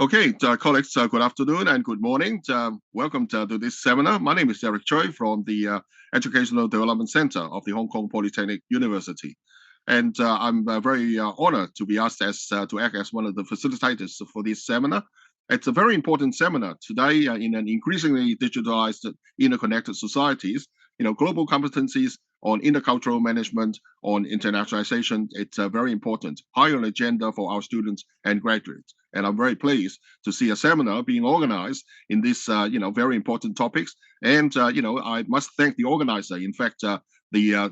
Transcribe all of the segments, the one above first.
Okay, colleagues, good afternoon and good morning. Welcome to this seminar. My name is Eric Choi from the Educational Development Center of the Hong Kong Polytechnic University. And I'm very honored to be asked to act as one of the facilitators for this seminar. It's a very important seminar today in an increasingly digitalized, interconnected societies. Global competencies on intercultural management, on internationalization, it's very important, high on the agenda for our students and graduates. And I'm very pleased to see a seminar being organized in this, very important topics. And, I must thank the organizer. In fact, the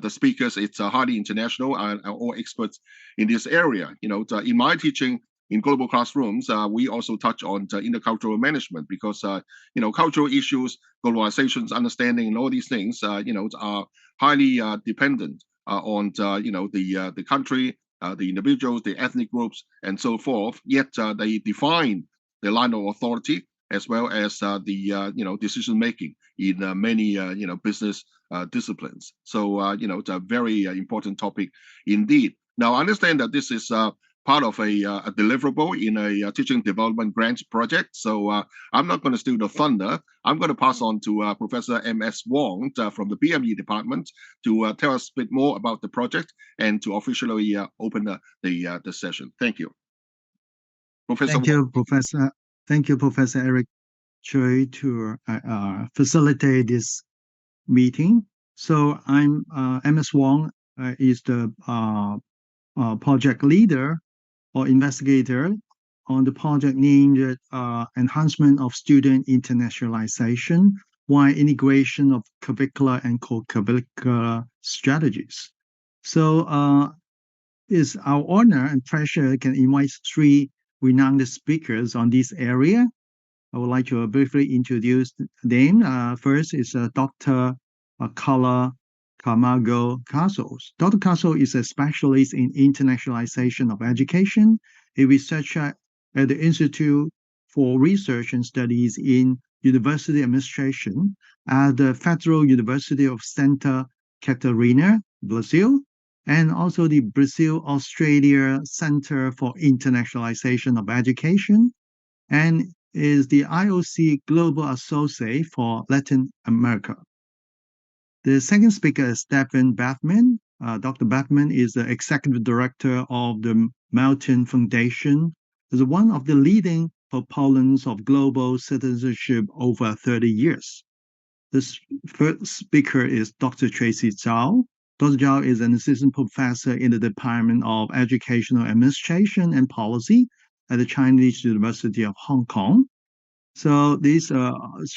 speakers, it's highly international and all experts in this area. In my teaching in global classrooms, we also touch on intercultural management because, cultural issues, globalization's understanding, and all these things, are highly dependent on, the country, the individuals, the ethnic groups, and so forth. Yet they define the line of authority as well as the decision making in many business disciplines. So it's a very important topic indeed. Now I understand that this is part of a deliverable in a teaching development grant project. So I'm not going to steal the thunder. I'm going to pass on to Professor M.S. Wong from the BME department to tell us a bit more about the project and to officially open the session. Thank you. Professor Wong. Thank you, Professor Eric Choi, to facilitate this meeting. So I'm M.S. Wong is the project leader or investigator on the project named Enhancement of Student Internationalization while Integration of Curricular and Co-Curricular Strategies. So it's our honor and pleasure to invite three renowned speakers on this area. I would like to briefly introduce them. First is Dr. Carla Camargo Casos. Dr. Casos is a specialist in internationalization of education, a researcher at the Institute for Research and Studies in University Administration at the Federal University of Santa Catarina, Brazil, and also the Brazil-Australia Center for Internationalization of Education, and is the IOC Global Associate for Latin America. The second speaker is Stephen Bethman. Dr. Bethman is the Executive Director of the Melton Foundation, is one of the leading proponents of global citizenship over 30 years. The first speaker is Dr. Tracy Zhao. Dr. Zhao is an assistant professor in the Department of Educational Administration and Policy at the Chinese University of Hong Kong. So these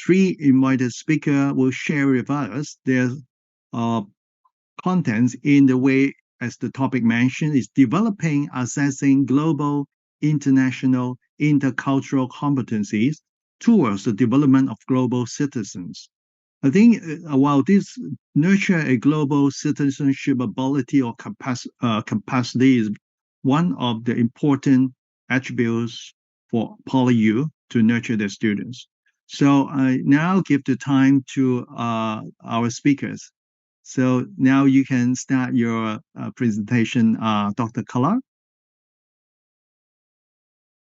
three invited speakers will share with us their contents in the way, as the topic mentioned, is developing, assessing global, international, intercultural competencies towards the development of global citizens. I think while this nurture a global citizenship ability or capacity is one of the important attributes for PolyU to nurture their students. So I now give the time to our speakers. So now you can start your presentation, Dr. Kala.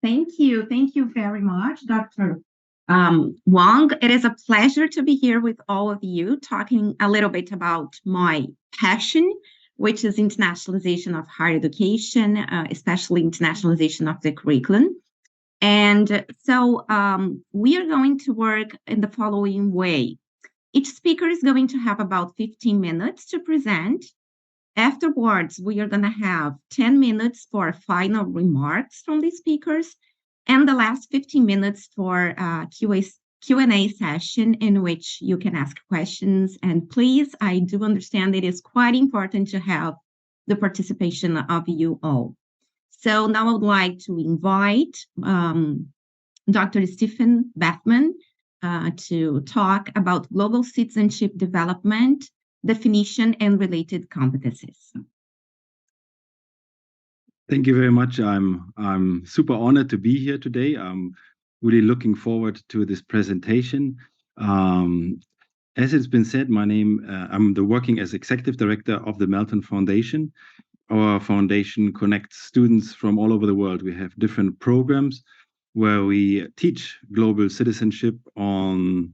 Thank you. Thank you very much, Dr. Wong. It is a pleasure to be here with all of you, talking a little bit about my passion, which is internationalization of higher education, especially internationalization of the curriculum. And so we are going to work in the following way. Each speaker is going to have about 15 minutes to present. Afterwards, we are going to have 10 minutes for final remarks from the speakers, and the last 15 minutes for Q&A session in which you can ask questions. And please, I do understand it is quite important to have the participation of you all. So now I would like to invite Dr. Stephen Bethman to talk about global citizenship development, definition, and related competencies. Thank you very much. I'm super honored to be here today. I'm really looking forward to this presentation. As it's been said, I'm working as Executive Director of the Melton Foundation. Our foundation connects students from all over the world. We have different programs where we teach global citizenship on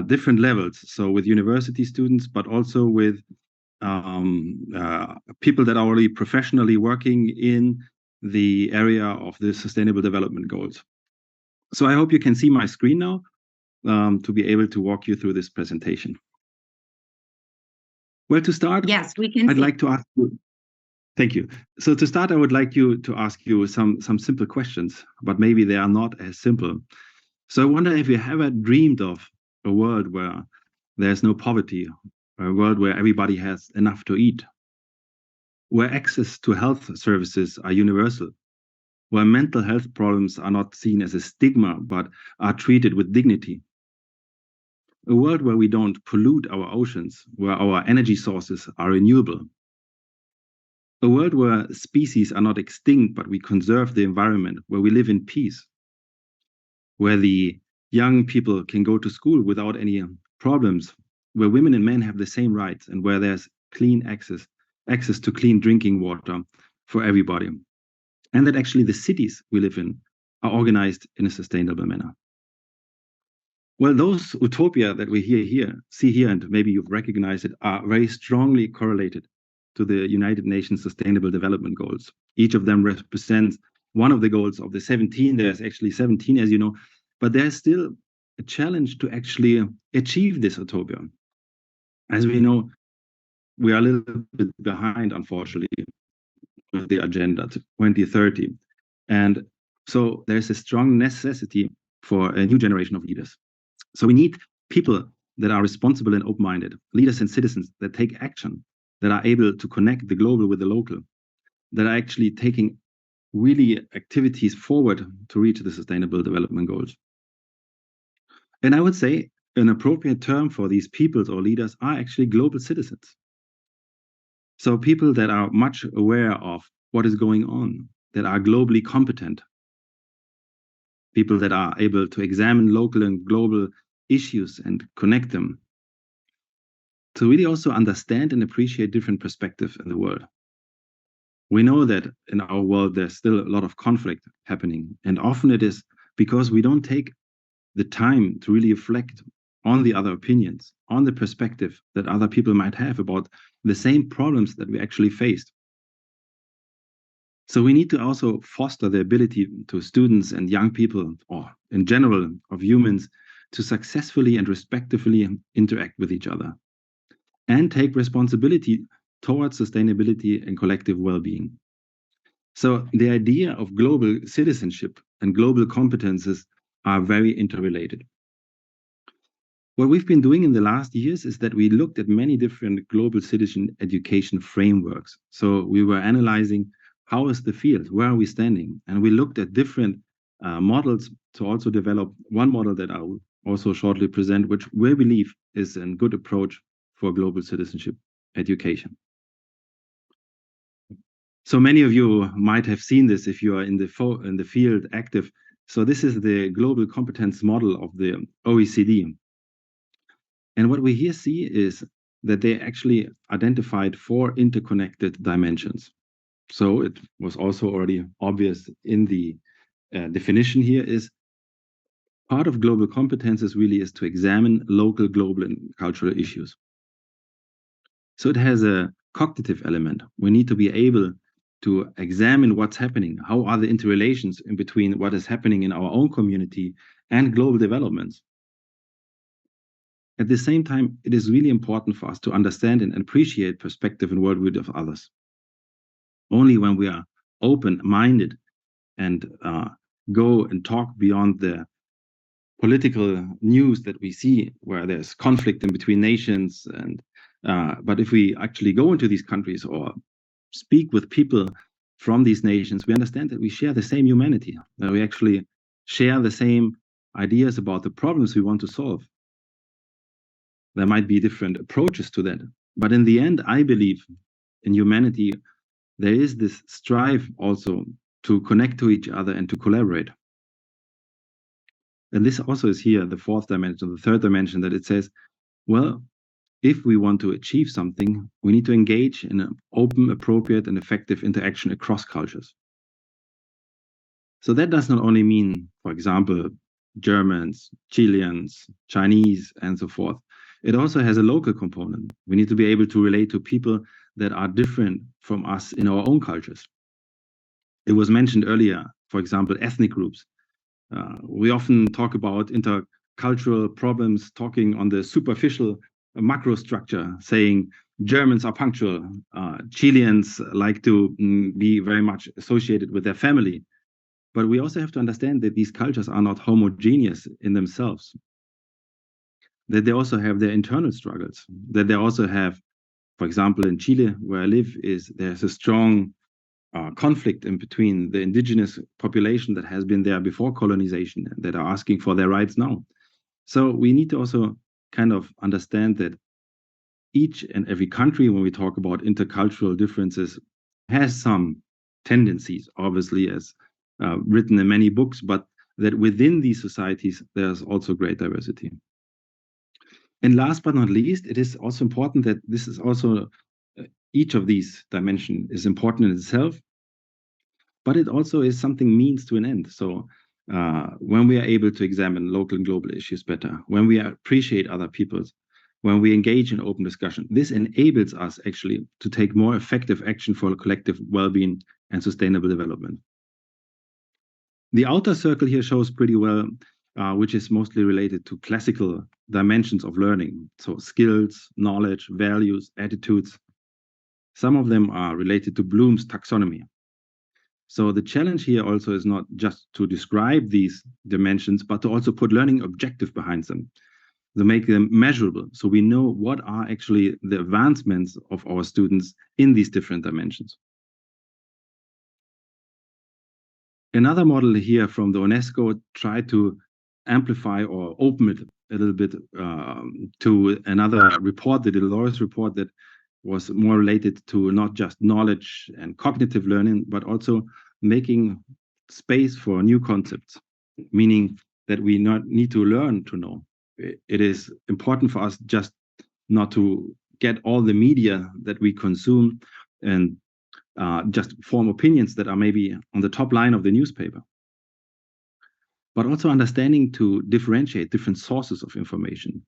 different levels. So with university students, but also with people that are already professionally working in the area of the Sustainable Development Goals. So I hope you can see my screen now to be able to walk you through this presentation. Well, to start, yes, we can. I'd like to ask you. Thank you. So to start, I would like to ask you some simple questions, but maybe they are not as simple. So I wonder if you ever dreamed of a world where there's no poverty, a world where everybody has enough to eat, where access to health services are universal, where mental health problems are not seen as a stigma, but are treated with dignity. A world where we don't pollute our oceans, where our energy sources are renewable. A world where species are not extinct, but we conserve the environment, where we live in peace. Where the young people can go to school without any problems, where women and men have the same rights, and where there's clean access to clean drinking water for everybody. And that actually the cities we live in are organized in a sustainable manner. Well, those utopia that we see here, and maybe you've recognized it, are very strongly correlated to the United Nations Sustainable Development Goals. Each of them represents one of the goals of the 17. There's actually 17, as you know, but there's still a challenge to actually achieve this utopia. As we know, we are a little bit behind, unfortunately, with the agenda to 2030. And so there's a strong necessity for a new generation of leaders. So we need people that are responsible and open-minded, leaders and citizens that take action, that are able to connect the global with the local, that are actually taking really activities forward to reach the Sustainable Development Goals. And I would say an appropriate term for these peoples or leaders are actually global citizens. So people that are much aware of what is going on, that are globally competent, people that are able to examine local and global issues and connect them, to really also understand and appreciate different perspectives in the world. We know that in our world, there's still a lot of conflict happening. And often it is because we don't take the time to really reflect on the other opinions, on the perspective that other people might have about the same problems that we actually faced. So we need to also foster the ability to students and young people, or in general of humans, to successfully and respectfully interact with each other and take responsibility towards sustainability and collective well-being. So the idea of global citizenship and global competences are very interrelated. What we've been doing in the last years is that we looked at many different global citizen education frameworks. So we were analyzing how is the field, where are we standing? And we looked at different models to also develop one model that I will also shortly present, which we believe is a good approach for global citizenship education. So many of you might have seen this if you are in the field active. So this is the global competence model of the OECD. And what we here see is that they actually identified 4 interconnected dimensions. So it was also already obvious in the definition here is part of global competences really is to examine local, global, and cultural issues. So it has a cognitive element. We need to be able to examine what's happening. How are the interrelations in between what is happening in our own community and global developments? At the same time, it is really important for us to understand and appreciate perspective and worldview of others. Only when we are open-minded and go and talk beyond the political news that we see where there's conflict in between nations, and but if we actually go into these countries or speak with people from these nations, we understand that we share the same humanity, that we actually share the same ideas about the problems we want to solve. There might be different approaches to that, but in the end, I believe in humanity, there is this strive also to connect to each other and to collaborate. And this also is here, the 4th dimension, the 3rd dimension, that it says, well, if we want to achieve something, we need to engage in an open, appropriate, and effective interaction across cultures. So that does not only mean, for example, Germans, Chileans, Chinese, and so forth. It also has a local component. We need to be able to relate to people that are different from us in our own cultures. It was mentioned earlier, for example, ethnic groups. We often talk about intercultural problems, talking on the superficial macro structure, saying Germans are punctual, Chileans like to be very much associated with their family. But we also have to understand that these cultures are not homogeneous in themselves, that they also have their internal struggles, that they also have, for example, in Chile, where I live, there's a strong conflict in between the indigenous population that has been there before colonization that are asking for their rights now. So we need to also kind of understand that each and every country, when we talk about intercultural differences, has some tendencies, obviously, as written in many books, but that within these societies, there's also great diversity. And last but not least, it is also important that this is also, each of these dimensions is important in itself, but it also is something means to an end. So when we are able to examine local and global issues better, when we appreciate other people's, when we engage in open discussion, this enables us actually to take more effective action for collective well-being and sustainable development. The outer circle here shows pretty well, which is mostly related to classical dimensions of learning. So skills, knowledge, values, attitudes. Some of them are related to Bloom's taxonomy. So the challenge here also is not just to describe these dimensions, but to also put learning objective behind them, to make them measurable, so we know what are actually the advancements of our students in these different dimensions. Another model here from the UNESCO tried to amplify or open it a little bit to another report, the Delors report, that was more related to not just knowledge and cognitive learning, but also making space for new concepts, meaning that we not need to learn to know. It is important for us just not to get all the media that we consume and just form opinions that are maybe on the top line of the newspaper, but also understanding to differentiate different sources of information.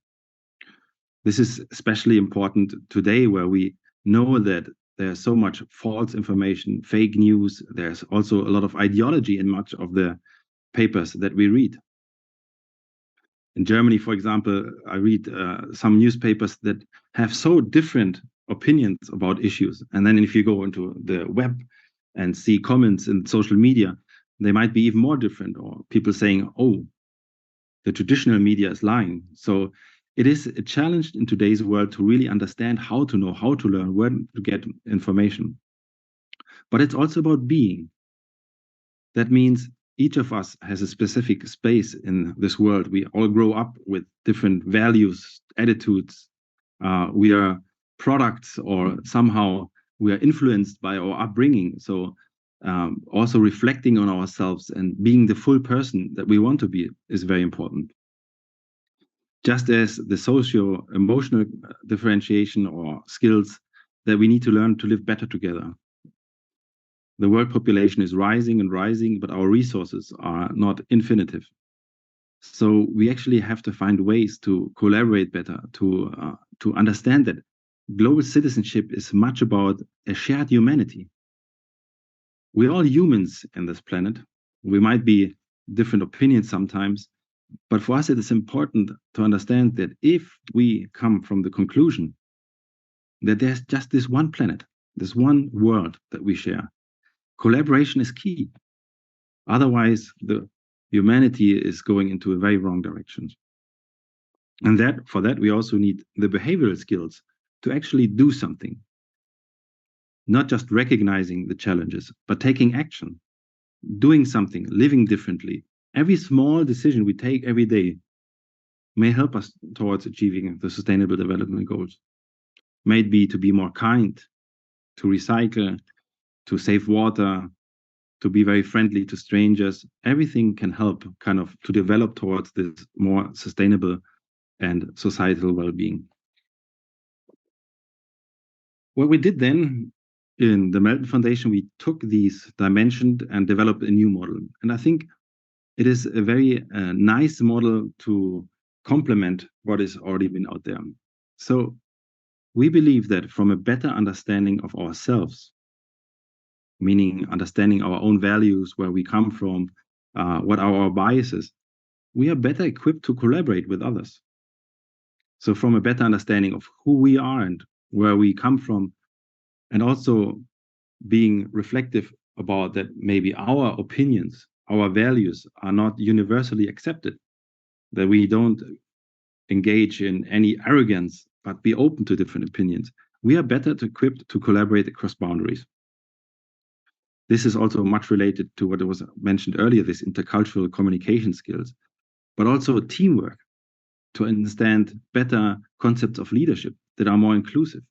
This is especially important today, where we know that there's so much false information, fake news. There's also a lot of ideology in much of the papers that we read. In Germany, for example, I read some newspapers that have so different opinions about issues. And then if you go into the web and see comments in social media, they might be even more different, or people saying, oh, the traditional media is lying. So it is a challenge in today's world to really understand how to know, how to learn, where to get information. But it's also about being. That means each of us has a specific space in this world. We all grow up with different values, attitudes. We are products, or somehow we are influenced by our upbringing. So also reflecting on ourselves and being the full person that we want to be is very important. Just as the socio-emotional differentiation or skills that we need to learn to live better together. The world population is rising and rising, but our resources are not infinitive. So we actually have to find ways to collaborate better, to understand that global citizenship is much about a shared humanity. We're all humans in this planet. We might be different opinions sometimes, but for us, it is important to understand that if we come from the conclusion that there's just this one planet, this one world that we share, collaboration is key. Otherwise, the humanity is going into a very wrong direction. And for that, we also need the behavioral skills to actually do something. Not just recognizing the challenges, but taking action, doing something, living differently. Every small decision we take every day may help us towards achieving the Sustainable Development Goals. May it be to be more kind, to recycle, to save water, to be very friendly to strangers. Everything can help kind of to develop towards this more sustainable and societal well-being. What we did then in the Melton Foundation, we took these dimensions and developed a new model. And I think it is a very nice model to complement what has already been out there. So we believe that from a better understanding of ourselves, meaning understanding our own values, where we come from, what are our biases, we are better equipped to collaborate with others. So from a better understanding of who we are and where we come from, and also being reflective about that maybe our opinions, our values are not universally accepted, that we don't engage in any arrogance, but be open to different opinions. We are better equipped to collaborate across boundaries. This is also much related to what was mentioned earlier, this intercultural communication skills, but also teamwork to understand better concepts of leadership that are more inclusive.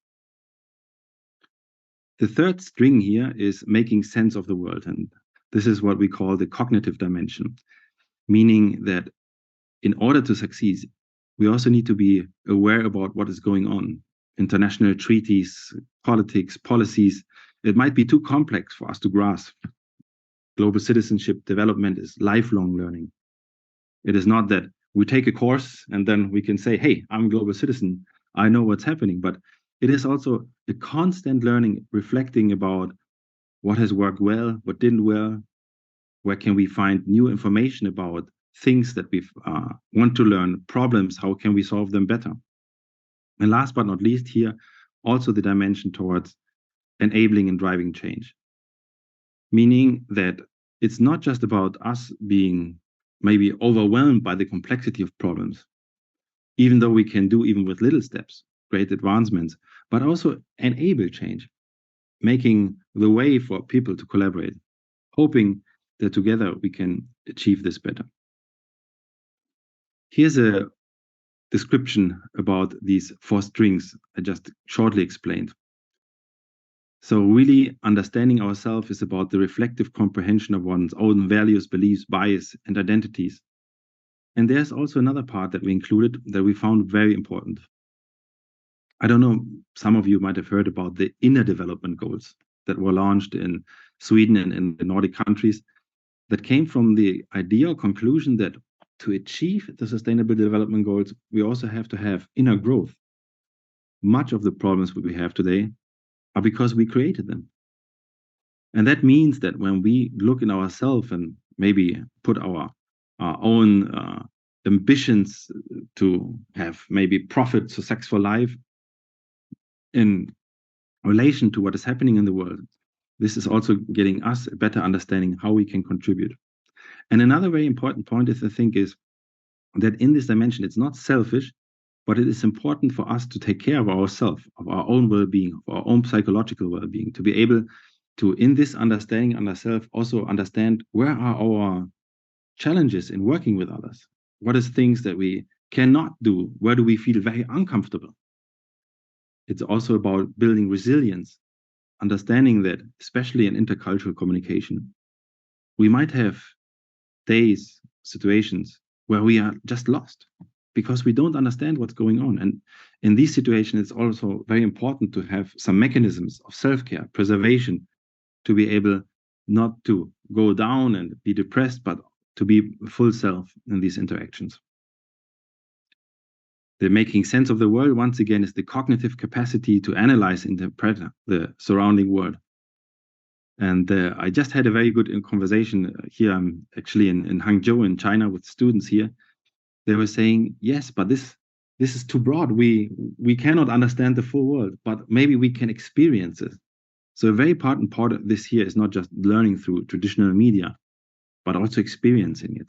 The third string here is making sense of the world, and this is what we call the cognitive dimension, meaning that in order to succeed, we also need to be aware about what is going on. International treaties, politics, policies, it might be too complex for us to grasp. Global citizenship development is lifelong learning. It is not that we take a course and then we can say, hey, I'm a global citizen, I know what's happening, but it is also a constant learning, reflecting about what has worked well, what didn't well, where can we find new information about things that we want to learn, problems, how can we solve them better? And last but not least here, also the dimension towards enabling and driving change. Meaning that it's not just about us being maybe overwhelmed by the complexity of problems, even though we can do even with little steps, great advancements, but also enable change, making the way for people to collaborate, hoping that together we can achieve this better. Here's a description about these 4 strings I just shortly explained. So really understanding ourselves is about the reflective comprehension of one's own values, beliefs, bias, and identities. And there's also another part that we included that we found very important. I don't know, some of you might have heard about the inner development goals that were launched in Sweden and in the Nordic countries, that came from the idea or conclusion that to achieve the sustainable development goals, we also have to have inner growth. Much of the problems we have today are because we created them. And that means that when we look in ourselves and maybe put our own ambitions to have maybe profit, successful life in relation to what is happening in the world, this is also getting us a better understanding how we can contribute. And another very important point is, I think, is that in this dimension, it's not selfish, but it is important for us to take care of ourselves, of our own well-being, of our own psychological well-being, to be able to, in this understanding on ourselves, also understand where are our challenges in working with others. What is things that we cannot do? Where do we feel very uncomfortable? It's also about building resilience, understanding that, especially in intercultural communication, we might have days, situations where we are just lost because we don't understand what's going on. And in these situations, it's also very important to have some mechanisms of self-care, preservation, to be able not to go down and be depressed, but to be full self in these interactions. The making sense of the world, once again, is the cognitive capacity to analyze, interpret the surrounding world. And I just had a very good conversation here. I'm actually in Hangzhou in China with students here. They were saying, yes, but this is too broad. We cannot understand the full world, but maybe we can experience it. So a very important part of this here is not just learning through traditional media, but also experiencing it.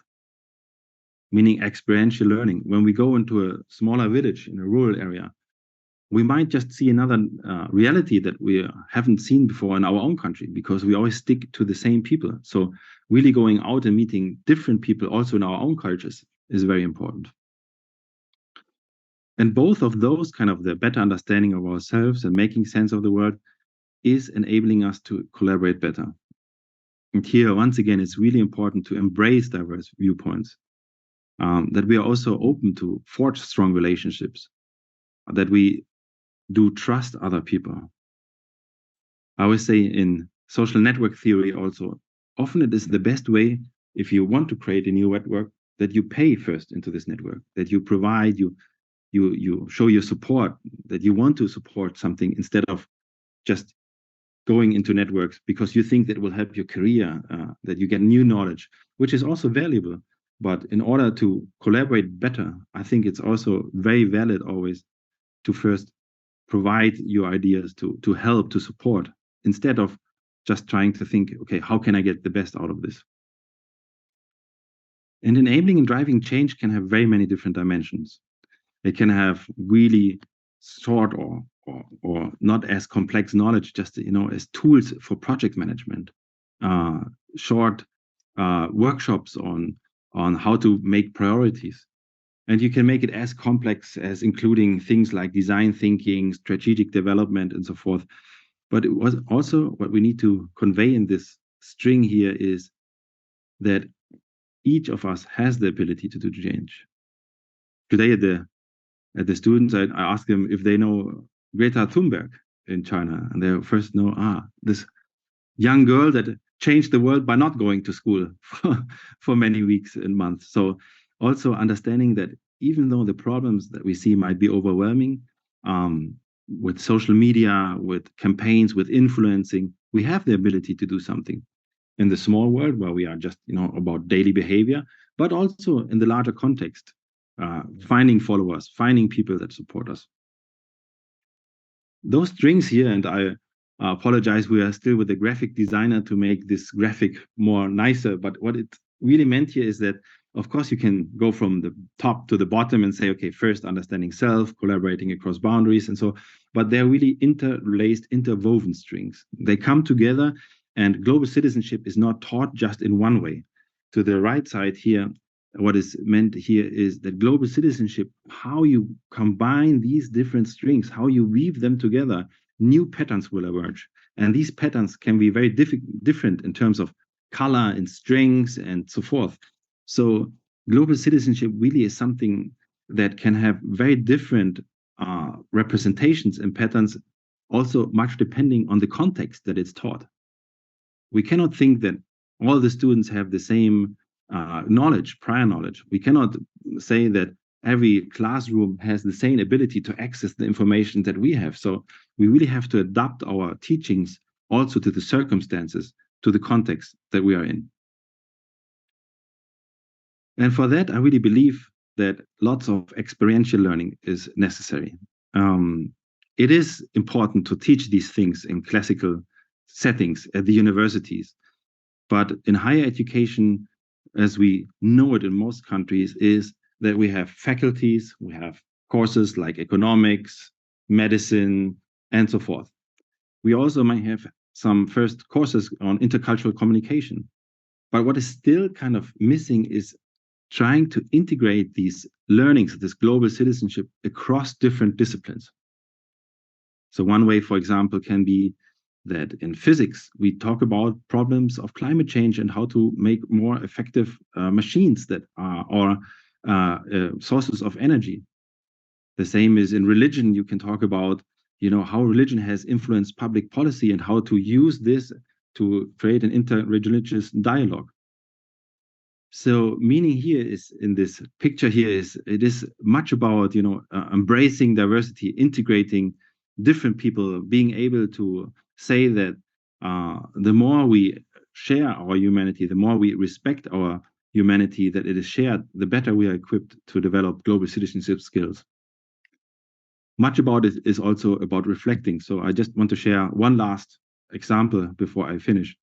Meaning experiential learning. When we go into a smaller village in a rural area, we might just see another reality that we haven't seen before in our own country, because we always stick to the same people. So really going out and meeting different people also in our own cultures is very important. And both of those, kind of the better understanding of ourselves and making sense of the world, is enabling us to collaborate better. And here, once again, it's really important to embrace diverse viewpoints, that we are also open to forge strong relationships, that we do trust other people, I always say in social network theory also, often it is the best way, if you want to create a new network, that you pay first into this network, that you provide, you show your support, that you want to support something instead of just going into networks because you think that will help your career, that you get new knowledge, which is also valuable. But in order to collaborate better, I think it's also very valid always to first provide your ideas, to help, to support, instead of just trying to think, okay, how can I get the best out of this? And enabling and driving change can have very many different dimensions. It can have really short or not as complex knowledge, just as tools for project management, short workshops on how to make priorities. And you can make it as complex as including things like design thinking, strategic development, and so forth. But it was also what we need to convey in this string here is that each of us has the ability to do change. Today at the students, I ask them if they know Greta Thunberg in China, and they first know this young girl that changed the world by not going to school for many weeks and months. So also understanding that even though the problems that we see might be overwhelming, with social media, with campaigns, with influencing, we have the ability to do something in the small world where we are just, about daily behavior, but also in the larger context, finding followers, finding people that support us. Those strings here, and I apologize, we are still with the graphic designer to make this graphic more nicer, but what it really meant here is that, of course, you can go from the top to the bottom and say, okay, first understanding self, collaborating across boundaries, and so, but they're really interlaced, interwoven strings. They come together, and global citizenship is not taught just in one way. To the right side here, what is meant here is that global citizenship, how you combine these different strings, how you weave them together, new patterns will emerge. And these patterns can be very different in terms of color and strings and so forth. So global citizenship really is something that can have very different representations and patterns, also much depending on the context that it's taught. We cannot think that all the students have the same knowledge, prior knowledge. We cannot say that every classroom has the same ability to access the information that we have. So we really have to adapt our teachings also to the circumstances, to the context that we are in. And for that, I really believe that lots of experiential learning is necessary. It is important to teach these things in classical settings at the universities. But in higher education, as we know it in most countries, is that we have faculties, we have courses like economics, medicine, and so forth. We also might have some first courses on intercultural communication. But what is still kind of missing is trying to integrate these learnings, this global citizenship, across different disciplines. So one way, for example, can be that in physics, we talk about problems of climate change and how to make more effective machines that are sources of energy. The same is in religion. You can talk about, how religion has influenced public policy and how to use this to create an interreligious dialogue. So meaning here is, in this picture here, it is much about, embracing diversity, integrating different people, being able to say that the more we share our humanity, the more we respect our humanity, that it is shared, the better we are equipped to develop global citizenship skills. Much about it is also about reflecting. So I just want to share one last example before I finish.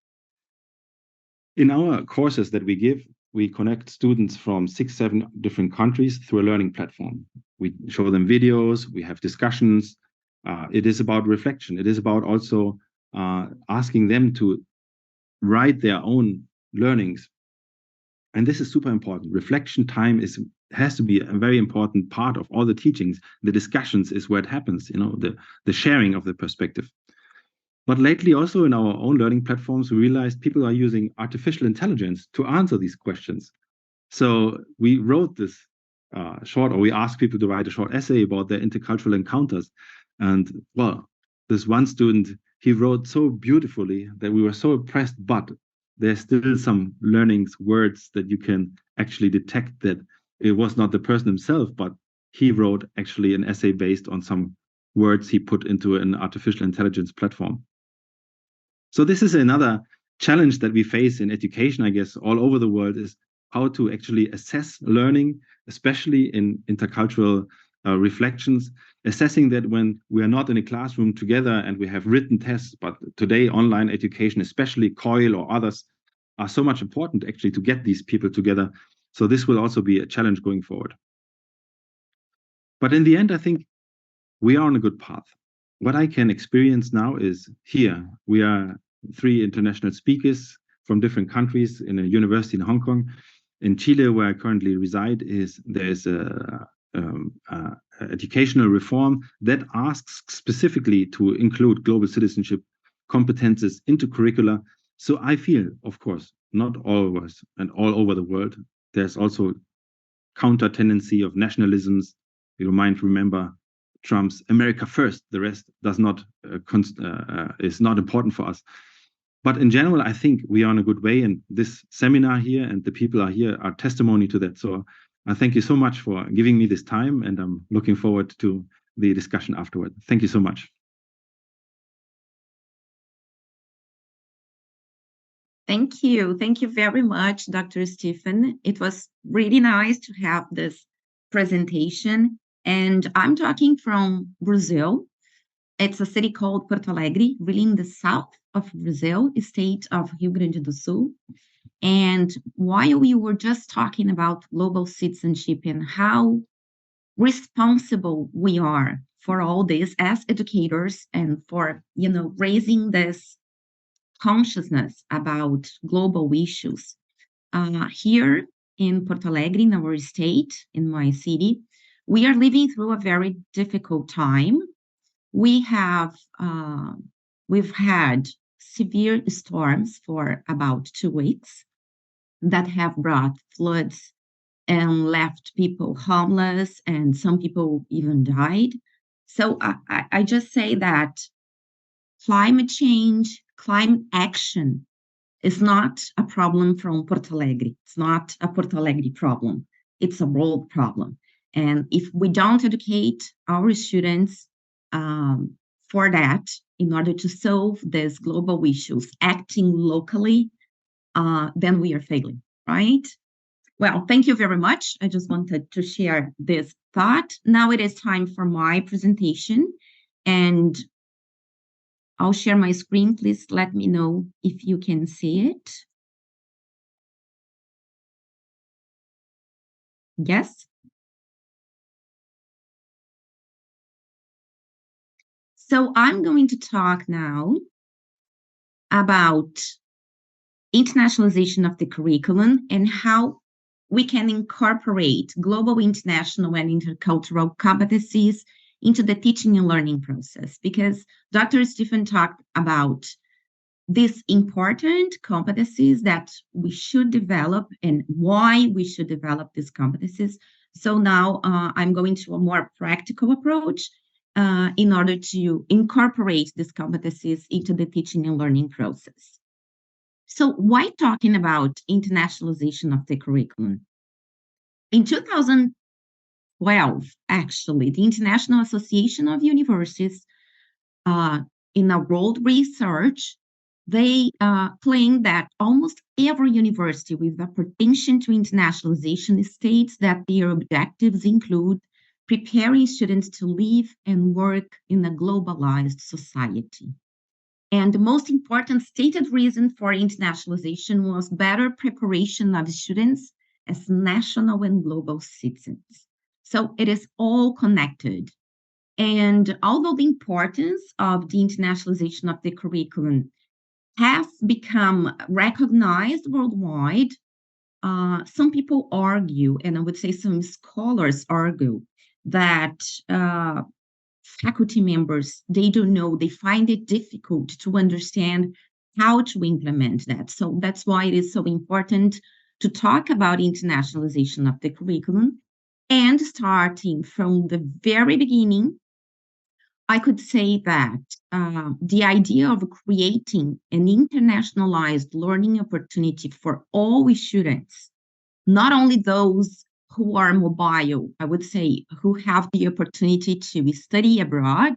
In our courses that we give, we connect students from 6-7 different countries through a learning platform. We show them videos, we have discussions. It is about reflection. It is about also asking them to write their own learnings. And this is super important. Reflection time has to be a very important part of all the teachings. The discussions is where it happens, the sharing of the perspective. But lately also in our own learning platforms, we realized people are using artificial intelligence to answer these questions. So we wrote this we asked people to write a short essay about their intercultural encounters. And well, this one student, he wrote so beautifully that we were so impressed, but there's still some learnings, words that you can actually detect that it was not the person himself, but he wrote actually an essay based on some words he put into an artificial intelligence platform. So this is another challenge that we face in education, I guess, all over the world, is how to actually assess learning, especially in intercultural reflections, assessing that when we are not in a classroom together and we have written tests, but today online education, especially COIL or others, are so much important actually to get these people together. So this will also be a challenge going forward. But in the end, I think we are on a good path. What I can experience now is here, we are 3 international speakers from different countries in a university in Hong Kong. In Chile, where I currently reside, there's a educational reform that asks specifically to include global citizenship competences into curricula. So I feel, of course, not always and all over the world, there's also counter tendency of nationalisms. You might remember Trump's America first. The rest does not is not important for us. But in general, I think we are on a good way, and this seminar here and the people are here are testimony to that. So I thank you so much for giving me this time, and I'm looking forward to the discussion afterward. Thank you so much. Thank you. Thank you very much, Dr. Stephen. It was really nice to have this presentation. And I'm talking from Brazil. It's a city called Porto Alegre, really in the south of Brazil, state of Rio Grande do Sul. And while we were just talking about global citizenship and how responsible we are for all this as educators and for, raising this consciousness about global issues. Here in Porto Alegre, in our state, in my city, we are living through a very difficult time. We've had severe storms for about 2 weeks that have brought floods and left people homeless, and some people even died. So I just say that climate change, climate action is not a problem from Porto Alegre. It's not a Porto Alegre problem. It's a world problem. And if we don't educate our students for that, in order to solve these global issues, acting locally, then we are failing, right? Well, thank you very much. I just wanted to share this thought. Now it is time for my presentation, and I'll share my screen. Please let me know if you can see it. Yes? So I'm going to talk now about internationalization of the curriculum and how we can incorporate global, international, and intercultural competencies into the teaching and learning process. Because Dr. Stephen talked about these important competencies that we should develop and why we should develop these competencies. So now I'm going to a more practical approach in order to incorporate these competencies into the teaching and learning process. So why talking about internationalization of the curriculum? In 2012, actually, the International Association of Universities, in a world research, they claim that almost every university with a pretension to internationalization states that their objectives include preparing students to live and work in a globalized society. And the most important stated reason for internationalization was better preparation of students as national and global citizens. So it is all connected. And although the importance of the internationalization of the curriculum has become recognized worldwide, some people argue, and I would say some scholars argue, that faculty members, they don't know, they find it difficult to understand how to implement that. So that's why it is so important to talk about internationalization of the curriculum. And starting from the very beginning, I could say that the idea of creating an internationalized learning opportunity for all students, not only those who are mobile, I would say, who have the opportunity to study abroad,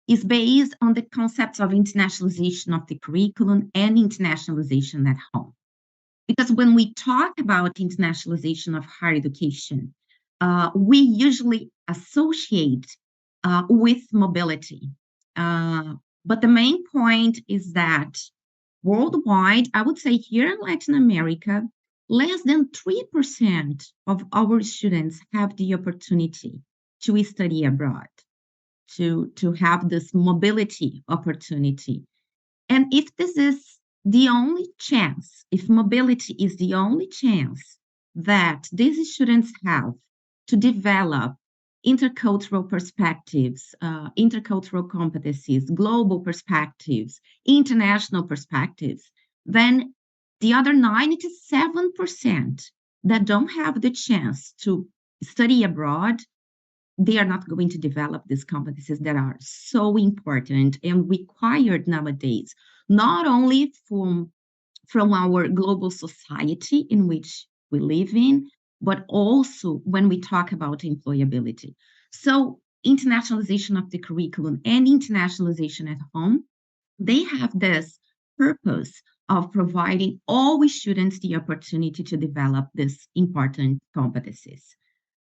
is based on the concepts of internationalization of the curriculum and internationalization at home. Because when we talk about internationalization of higher education, we usually associate with mobility. But the main point is that worldwide, I would say here in Latin America, less than 3% of our students have the opportunity to study abroad, to have this mobility opportunity. And if this is the only chance, if mobility is the only chance that these students have to develop intercultural perspectives, intercultural competencies, global perspectives, international perspectives, then the other 97% that don't have the chance to study abroad, they are not going to develop these competencies that are so important and required nowadays, not only from our global society in which we live in, but also when we talk about employability. So internationalization of the curriculum and internationalization at home, they have this purpose of providing all students the opportunity to develop these important competencies.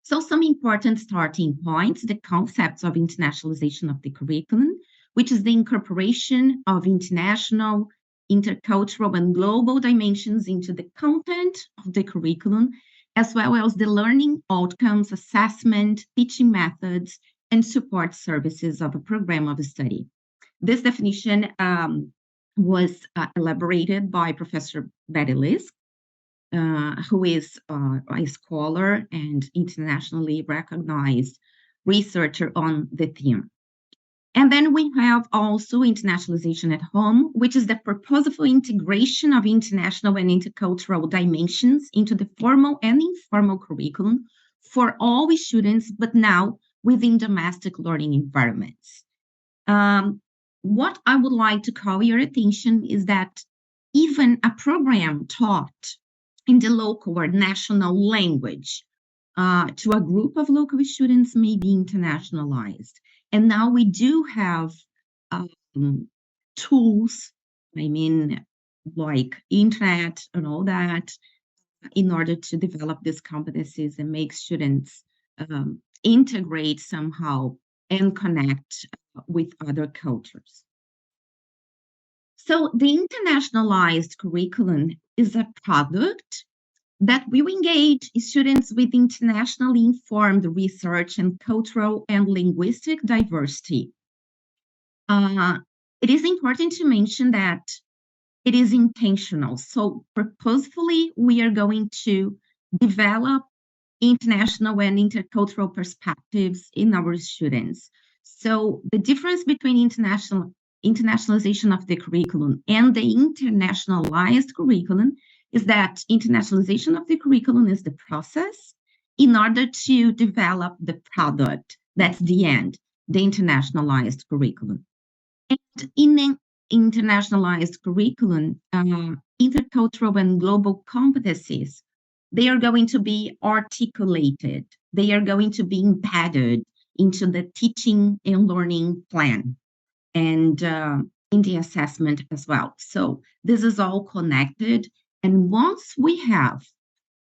So some important starting points, the concepts of internationalization of the curriculum, which is the incorporation of international, intercultural, and global dimensions into the content of the curriculum, as well as the learning outcomes, assessment, teaching methods, and support services of a program of study. This definition was elaborated by Professor Betty Lisk, who is a scholar and internationally recognized researcher on the theme. And then we have also internationalization at home, which is the purposeful integration of international and intercultural dimensions into the formal and informal curriculum for all students, but now within domestic learning environments. What I would like to call your attention is that even a program taught in the local or national language to a group of local students may be internationalized. And now we do have tools, I mean, like internet and all that, in order to develop these competencies and make students integrate somehow and connect with other cultures. So the internationalized curriculum is a product that will engage students with internationally informed research and cultural and linguistic diversity. It is important to mention that it is intentional. So purposefully, we are going to develop international and intercultural perspectives in our students. So the difference between internationalization of the curriculum and the internationalized curriculum is that internationalization of the curriculum is the process in order to develop the product. That's the end, the internationalized curriculum. And in an internationalized curriculum, intercultural and global competencies, they are going to be articulated. They are going to be embedded into the teaching and learning plan and in the assessment as well. So this is all connected. And once we have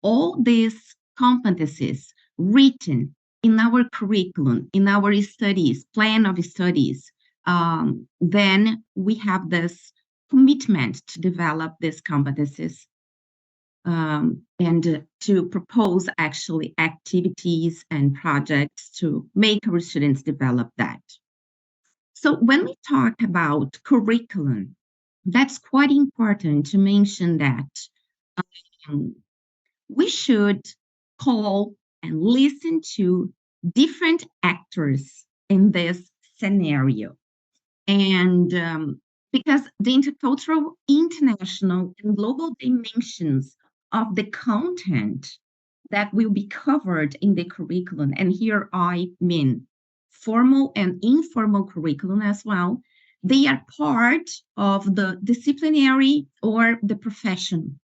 all these competencies written in our curriculum, in our studies, plan of studies, then we have this commitment to develop these competencies and to propose actually activities and projects to make our students develop that. So when we talk about curriculum, that's quite important to mention that we should call and listen to different actors in this scenario. And because the intercultural, international, and global dimensions of the content that will be covered in the curriculum, and here I mean formal and informal curriculum as well. They are part of the disciplinary or the profession.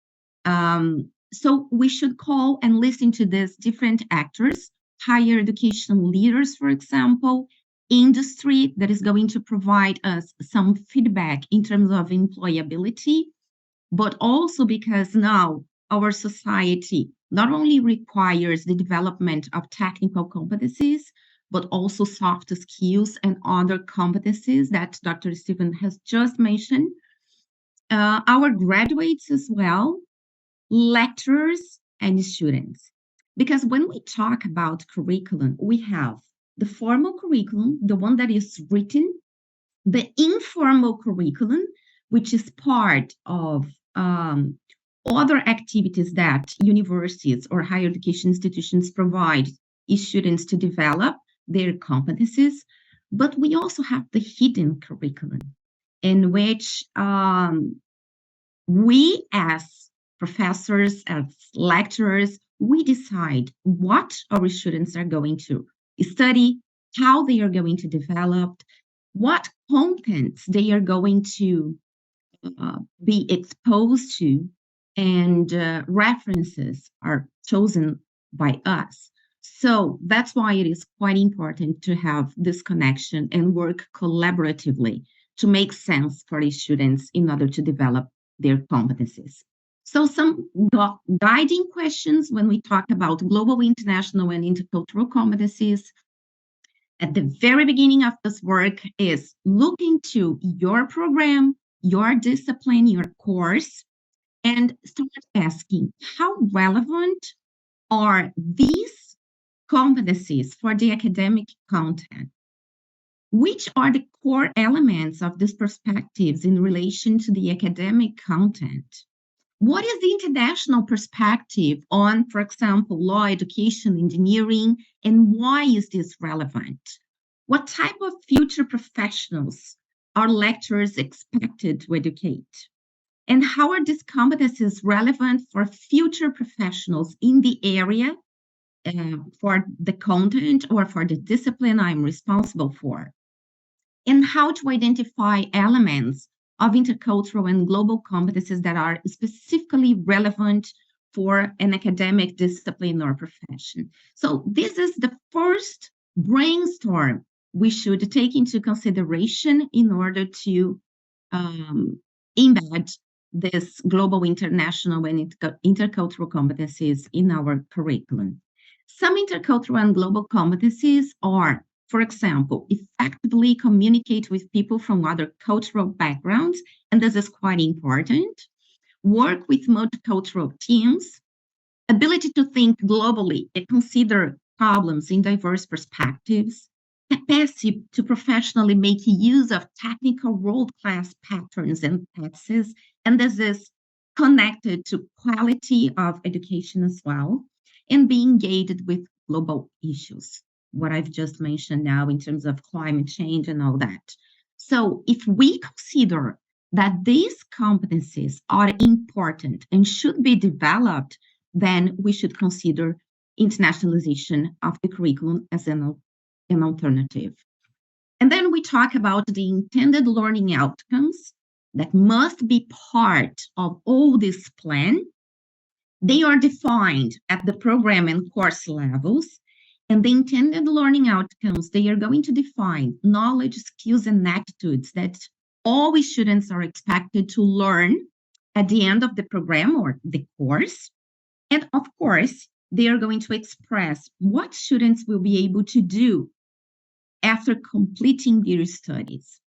So we should call and listen to these different actors, higher education leaders, for example, industry that is going to provide us some feedback in terms of employability, but also because now our society not only requires the development of technical competencies, but also soft skills and other competencies that Dr. Stephen has just mentioned. Our graduates as well, lecturers and students. Because when we talk about curriculum, we have the formal curriculum, the one that is written, the informal curriculum, which is part of other activities that universities or higher education institutions provide students to develop their competencies. But we also have the hidden curriculum, in which we as professors, as lecturers, we decide what our students are going to study, how they are going to develop, what contents they are going to be exposed to, and references are chosen by us. So that's why it is quite important to have this connection and work collaboratively to make sense for the students in order to develop their competencies. So some guiding questions when we talk about global, international, and intercultural competencies at the very beginning of this work is look into your program, your discipline, your course, and start asking how relevant are these competencies for the academic content? Which are the core elements of these perspectives in relation to the academic content? What is the international perspective on, for example, law, education, engineering, and why is this relevant? What type of future professionals are lecturers expected to educate? And how are these competencies relevant for future professionals in the area, for the content or for the discipline I'm responsible for? And how to identify elements of intercultural and global competencies that are specifically relevant for an academic discipline or profession. So this is the first brainstorm we should take into consideration in order to embed this global, international, and intercultural competencies in our curriculum. Some intercultural and global competencies are, for example, effectively communicate with people from other cultural backgrounds, and this is quite important. Work with multicultural teams, ability to think globally and consider problems in diverse perspectives, capacity to professionally make use of technical world-class patterns and practices, and this is connected to quality of education as well, and being engaged with global issues, what I've just mentioned now in terms of climate change and all that. So if we consider that these competencies are important and should be developed, then we should consider internationalization of the curriculum as an alternative. And then we talk about the intended learning outcomes that must be part of all this plan. They are defined at the program and course levels, and the intended learning outcomes, they are going to define knowledge, skills, and attitudes that all students are expected to learn at the end of the program or the course. And of course, they are going to express what students will be able to do after completing their studies.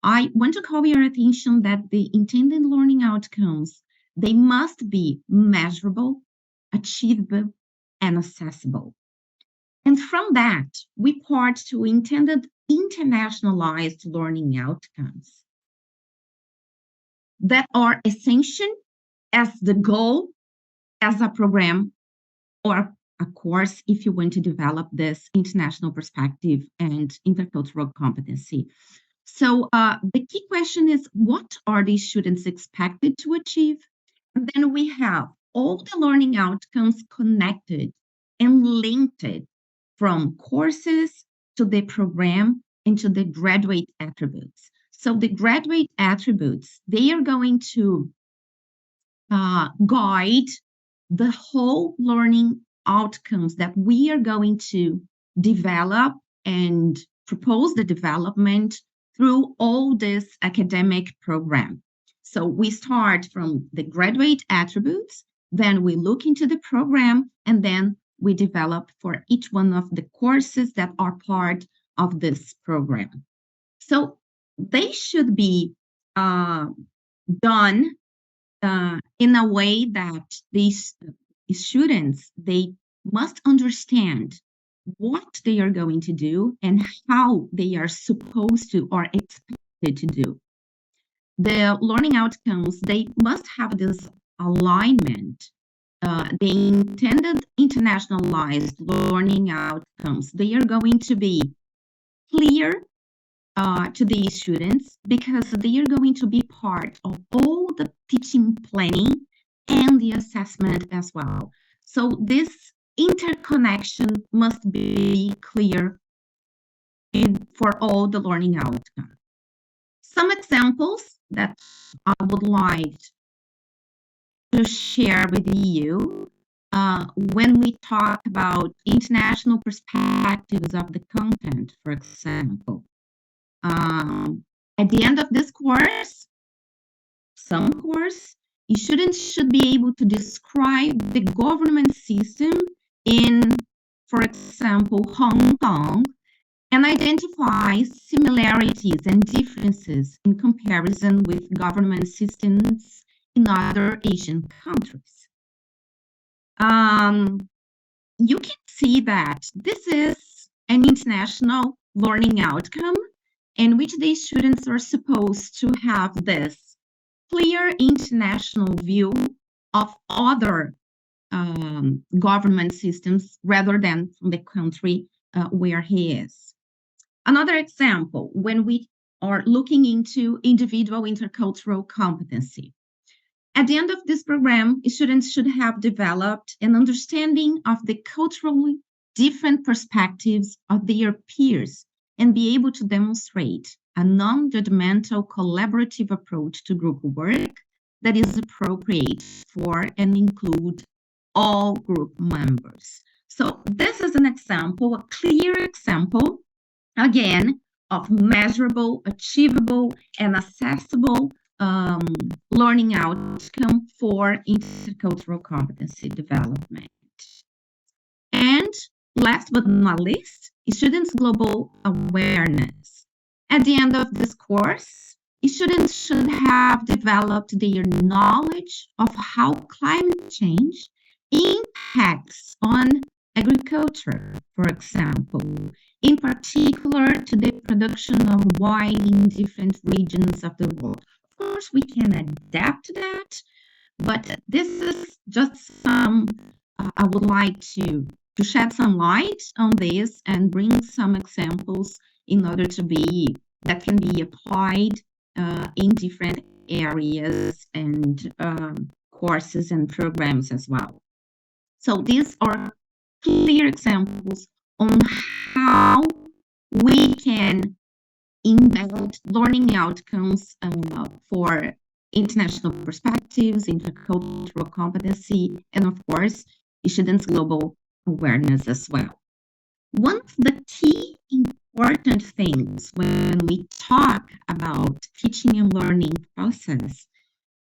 I want to call your attention that the intended learning outcomes, they must be measurable, achievable, and accessible. And from that, we part to intended internationalized learning outcomes that are essential as the goal as a program or a course if you want to develop this international perspective and intercultural competency. So the key question is, what are these students expected to achieve? And then we have all the learning outcomes connected and linked from courses to the program and to the graduate attributes. So the graduate attributes, they are going to guide the whole learning outcomes that we are going to develop and propose the development through all this academic program. So we start from the graduate attributes, then we look into the program, and then we develop for each one of the courses that are part of this program. So they should be done in a way that these students, they must understand what they are going to do and how they are supposed to or expected to do. The learning outcomes, they must have this alignment. The intended internationalized learning outcomes, they are going to be clear to these students because they are going to be part of all the teaching planning and the assessment as well. So this interconnection must be clear for all the learning outcomes. Some examples that I would like to share with you when we talk about international perspectives of the content, for example. At the end of this course, some course, students should be able to describe the government system in, for example, Hong Kong, and identify similarities and differences in comparison with government systems in other Asian countries. You can see that this is an international learning outcome in which the students are supposed to have this clear international view of other government systems rather than from the country where he is. Another example, when we are looking into individual intercultural competency. At the end of this program, students should have developed an understanding of the culturally different perspectives of their peers and be able to demonstrate a non-judgmental collaborative approach to group work that is appropriate for and include all group members. So this is an example, a clear example, again, of measurable, achievable, and accessible learning outcome for intercultural competency development. And last but not least, students' global awareness. At the end of this course, students should have developed their knowledge of how climate change impacts on agriculture, for example, in particular to the production of wine in different regions of the world. Of course, we can adapt to that, but this is just some, I would like to shed some light on this and bring some examples in order to be, that can be applied in different areas and courses and programs as well. So these are clear examples on how we can embed learning outcomes for international perspectives, intercultural competency, and of course, students' global awareness as well. One of the key important things when we talk about teaching and learning process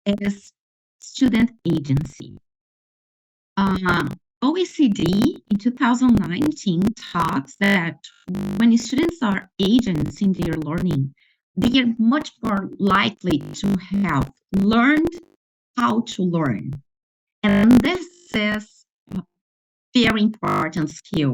is student agency. OECD in 2019 talks that when students are agents in their learning, they are much more likely to have learned how to learn. And this is a very important skill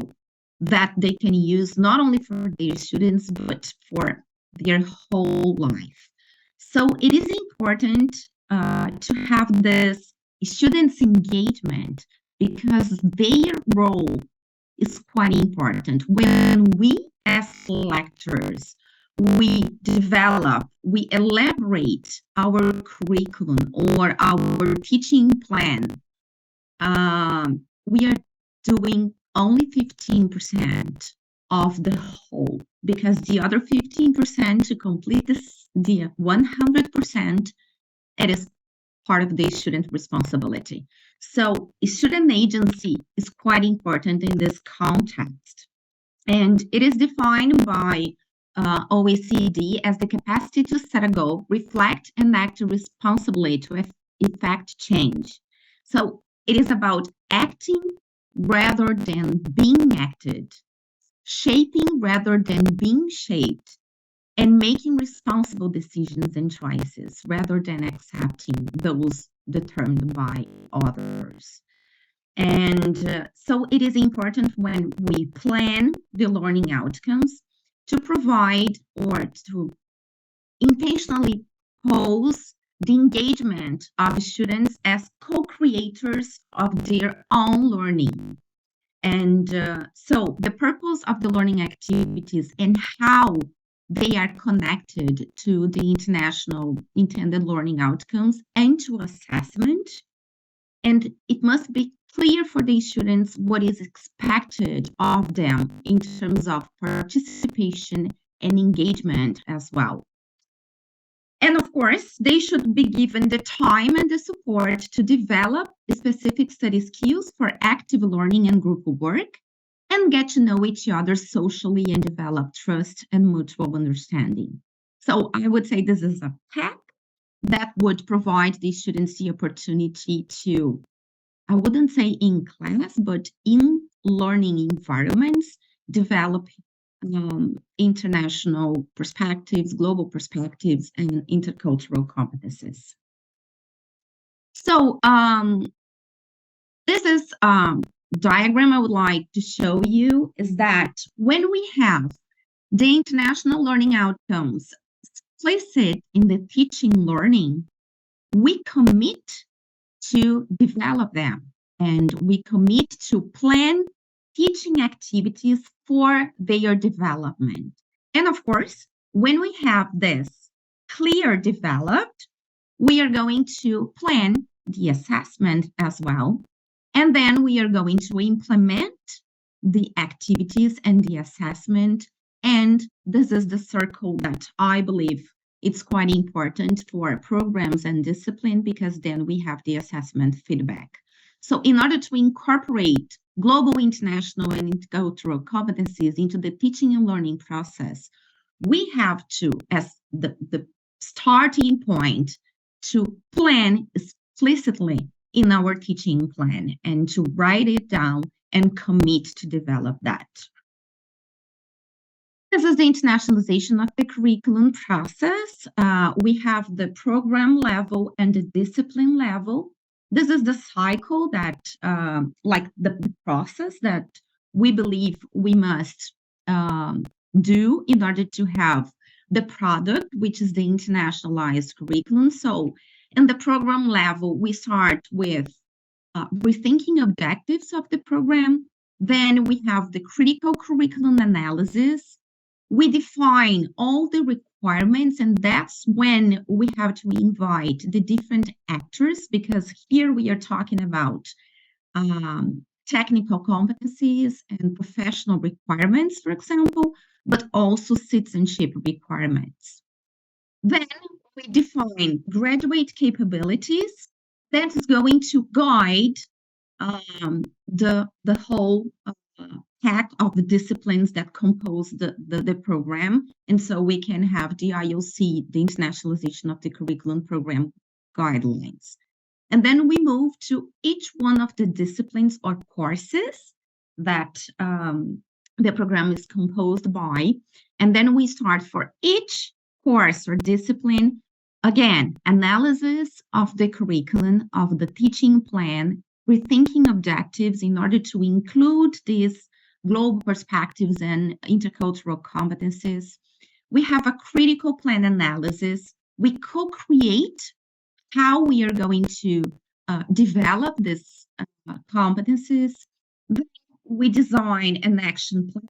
that they can use not only for their students, but for their whole life. So it is important to have this students' engagement because their role is quite important. When we as lecturers, we develop, we elaborate our curriculum or our teaching plan, we are doing only 15% of the whole, because the other 15% to complete this, the 100%, it is part of the student responsibility. So student agency is quite important in this context. And it is defined by OECD as the capacity to set a goal, reflect, and act responsibly to effect change. So it is about acting rather than being acted, shaping rather than being shaped, and making responsible decisions and choices rather than accepting those determined by others. And so it is important when we plan the learning outcomes to provide or to intentionally pose the engagement of students as co-creators of their own learning. And so the purpose of the learning activities and how they are connected to the international intended learning outcomes and to assessment. And it must be clear for the students what is expected of them in terms of participation and engagement as well. And of course, they should be given the time and the support to develop specific study skills for active learning and group work, and get to know each other socially and develop trust and mutual understanding. So I would say this is a pack that would provide the students the opportunity to, I wouldn't say in class, but in learning environments, develop international perspectives, global perspectives, and intercultural competencies. So this is diagram I would like to show you is that when we have the international learning outcomes explicit in the teaching learning, we commit to develop them, and we commit to plan teaching activities for their development. And of course, when we have this clear developed, we are going to plan the assessment as well. And then we are going to implement the activities and the assessment. And this is the circle that I believe it's quite important for programs and discipline, because then we have the assessment feedback. So in order to incorporate global, international, and intercultural competencies into the teaching and learning process, we have to, as the starting point, to plan explicitly in our teaching plan and to write it down and commit to develop that. This is the internationalization of the curriculum process. We have the program level and the discipline level. This is the cycle that, like the process that we believe we must do in order to have the product, which is the internationalized curriculum. So in the program level, we start with rethinking objectives of the program. Then we have the critical curriculum analysis. We define all the requirements, and that's when we have to invite the different actors, because here we are talking about technical competencies and professional requirements, for example, but also citizenship requirements. Then we define graduate capabilities. That is going to guide the whole pack of the disciplines that compose the program. And so we can have the IOC, the internationalization of the curriculum program guidelines. And then we move to each one of the disciplines or courses that the program is composed by. And then we start for each course or discipline, again, analysis of the curriculum, of the teaching plan, rethinking objectives in order to include these global perspectives and intercultural competencies. We have a critical plan analysis. We co-create how we are going to develop these competencies. Then we design an action plan,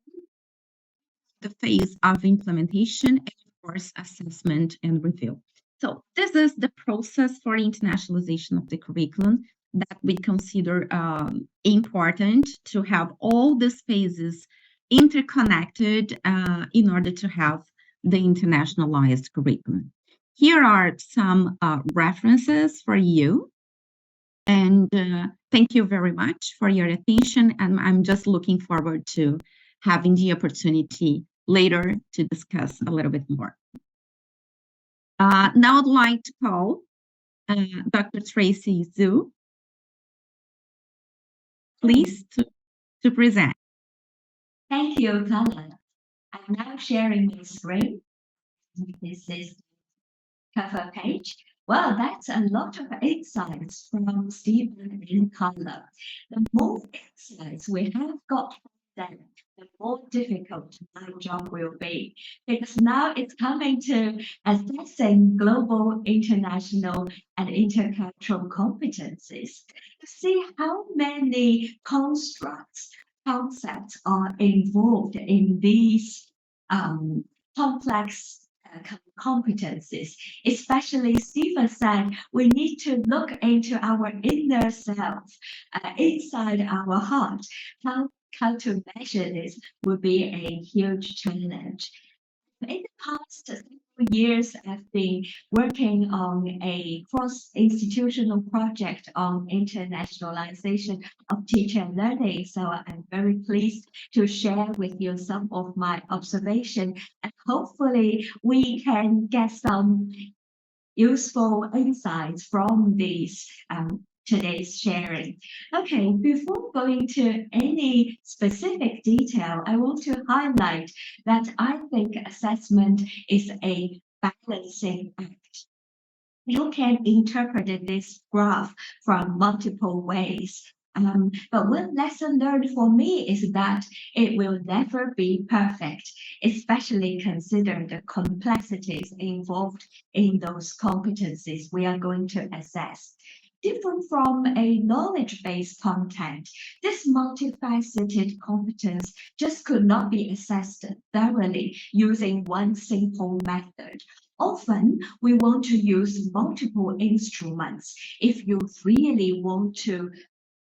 the phase of implementation, and of course, assessment and review. So this is the process for internationalization of the curriculum that we consider important to have all these phases interconnected in order to have the internationalized curriculum. Here are some references for you. And thank you very much for your attention. And I'm just looking forward to having the opportunity later to discuss a little bit more. Now I'd like to call Dr. Tracy Zhu, please, to present. Thank you, Carla. I'm now sharing my screen. This is cover page. Well, that's a lot of insights from Stephen and Carla. The more insights we have got from them, the more difficult my job will be, because now it's coming to assessing global, international, and intercultural competencies to see how many constructs, concepts are involved in these complex competencies. Especially Stephen said we need to look into our inner self, inside our heart. How to measure this will be a huge challenge. In the past several years, I've been working on a cross-institutional project on internationalization of teacher learning. So I'm very pleased to share with you some of my observation, and hopefully we can get some useful insights from these today's sharing. Okay, before going to any specific detail, I want to highlight that I think assessment is a balancing act. You can interpret this graph from multiple ways. But one lesson learned for me is that it will never be perfect, especially considering the complexities involved in those competencies we are going to assess. Different from a knowledge-based content, this multifaceted competence just could not be assessed thoroughly using one simple method. Often, we want to use multiple instruments if you really want to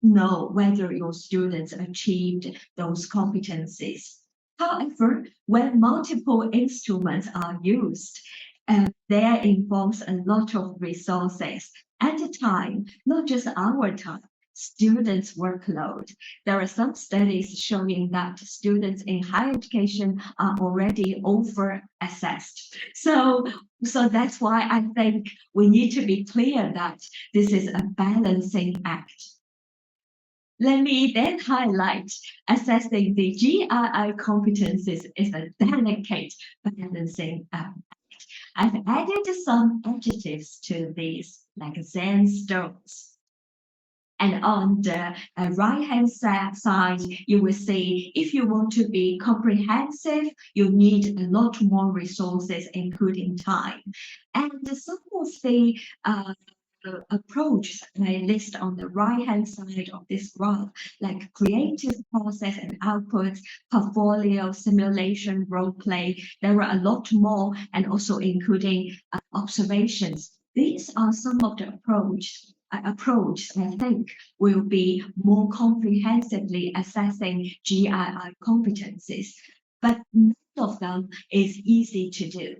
know whether your students achieved those competencies. However, when multiple instruments are used, there involves a lot of resources and time, not just our time, students' workload. There are some studies showing that students in higher education are already over-assessed. So that's why I think we need to be clear that this is a balancing act. Let me then highlight assessing the GII competencies is a delicate balancing act. I've added some adjectives to these, like Zen stones. And on the right-hand side, you will see if you want to be comprehensive, you need a lot more resources, including time. And some of the approach I list on the right-hand side of this graph, like creative process and outputs, portfolio, simulation, role play. There are a lot more, and also including observations. These are some of the approach I think will be more comprehensively assessing GII competencies, but none of them is easy to do.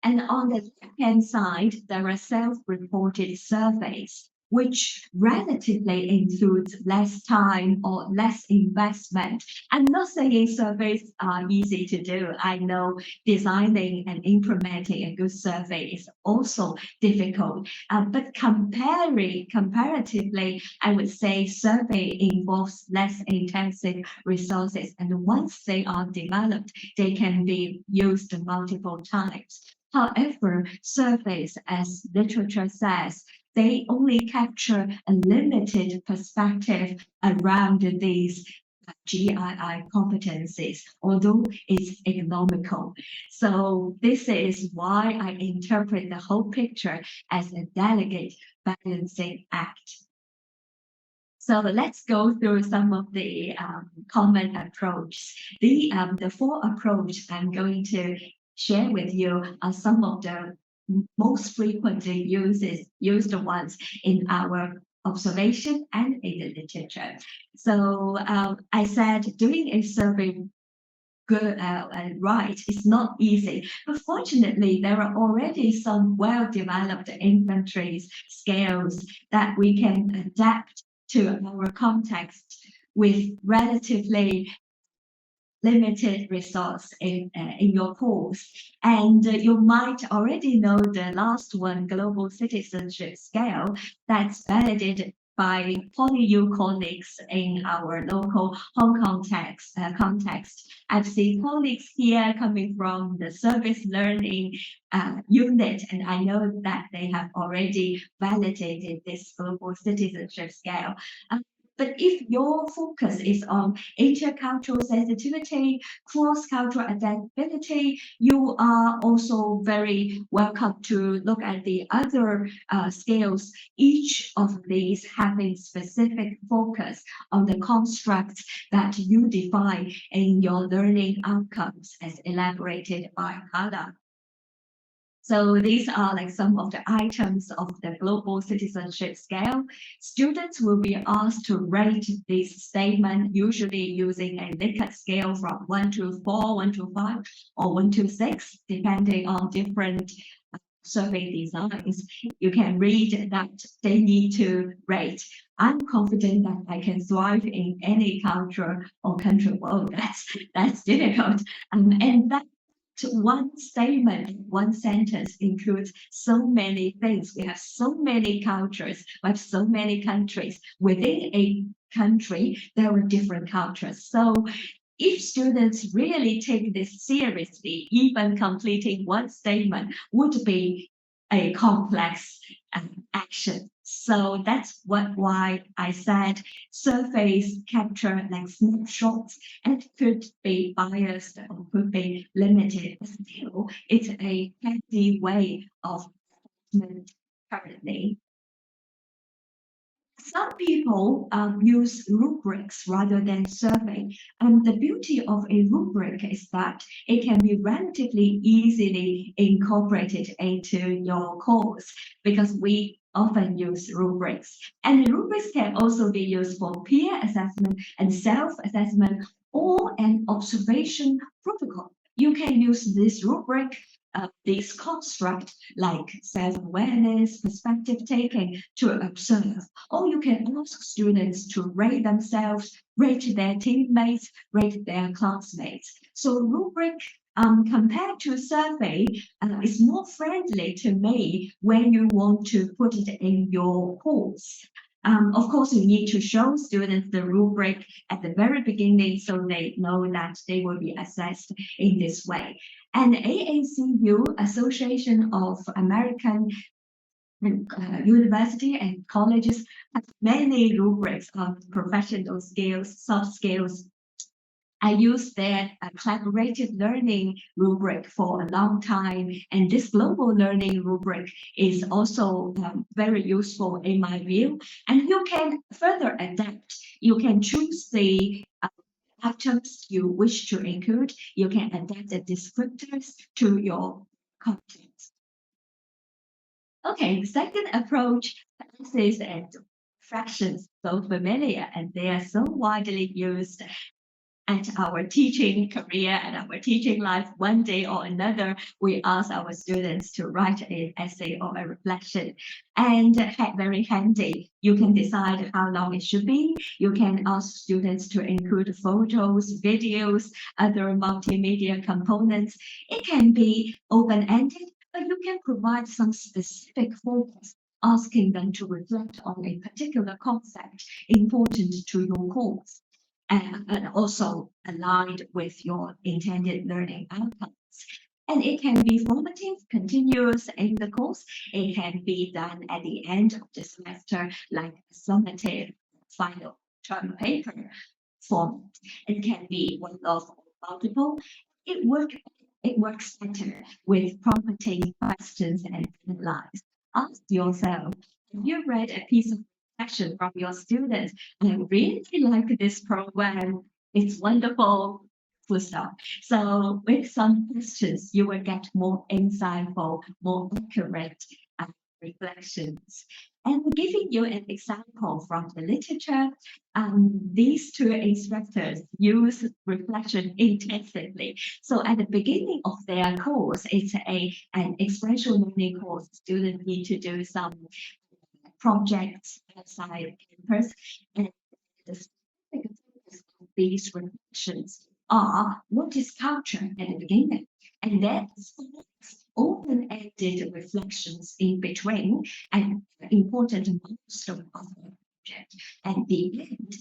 And on the left-hand side, there are self-reported surveys, which relatively includes less time or less investment. I'm not saying surveys are easy to do. I know designing and implementing a good survey is also difficult. But comparatively, I would say survey involves less intensive resources. And once they are developed, they can be used multiple times. However, surveys, as literature says, they only capture a limited perspective around these GII competencies, although it's economical. So this is why I interpret the whole picture as a delicate balancing act. So let's go through some of the common approaches. The four approaches I'm going to share with you are some of the most frequently used ones in our observation and in the literature. So I said doing a survey good and right. It's not easy, but fortunately, there are already some well-developed inventory scales that we can adapt to our context with relatively limited resource in your course. And you might already know the last one, Global Citizenship Scale, that's validated by PolyU colleagues in our local Hong Kong context. I've seen colleagues here coming from the service learning unit, and I know that they have already validated this global citizenship scale. But if your focus is on intercultural sensitivity, cross-cultural adaptability, you are also very welcome to look at the other scales, each of these having specific focus on the constructs that you define in your learning outcomes as elaborated by Hala. So these are like some of the items of the global citizenship scale. Students will be asked to rate this statement, usually using a Likert scale from 1 to 4, 1 to 5, or 1 to 6, depending on different survey designs. You can read that they need to rate. I'm confident that I can thrive in any culture or country. Well, that's difficult. And that one statement, one sentence includes so many things. We have so many cultures, we have so many countries. Within a country, there are different cultures. So if students really take this seriously, even completing one statement would be a complex action. So that's why I said surveys capture like snapshots and could be biased or could be limited. Still, it's a handy way of assessment currently. Some people use rubrics rather than survey. And the beauty of a rubric is that it can be relatively easily incorporated into your course because we often use rubrics. And rubrics can also be used for peer assessment and self-assessment or an observation protocol. You can use this rubric this construct like self-awareness, perspective taking to observe. Or you can ask students to rate themselves, rate their teammates, rate their classmates. So rubric compared to survey is more friendly to me when you want to put it in your course. Of course, you need to show students the rubric at the very beginning so they know that they will be assessed in this way. And AACU, Association of American University and Colleges, have many rubrics on professional skills, soft skills. I used their collaborative learning rubric for a long time, and this global learning rubric is also very useful in my view. And you can further adapt. You can choose the items you wish to include. You can adapt the descriptors to your context. Okay, the second approach, analysis and fractions, so familiar, and they are so widely used at our teaching career and our teaching life. One day or another, we ask our students to write an essay or a reflection, and very handy. You can decide how long it should be. You can ask students to include photos, videos, other multimedia components. It can be open-ended, but you can provide some specific focus, asking them to reflect on a particular concept important to your course. And also aligned with your intended learning outcomes. And it can be formative, continuous in the course. It can be done at the end of the semester, like a summative final term paper format. It can be one of multiple. It works better with prompting questions and analyze. Ask yourself, have you read a piece of reflection from your students? I really like this program. It's wonderful. Full stop. So with some questions, you will get more insightful, more accurate reflections. And giving you an example from the literature, these two instructors use reflection intensively. So at the beginning of their course, it's an experiential learning course. Students need to do some projects outside campus. And the specific focus of these reflections are what is culture at the beginning, and then open-ended reflections in between, and important milestone of the project. At the end,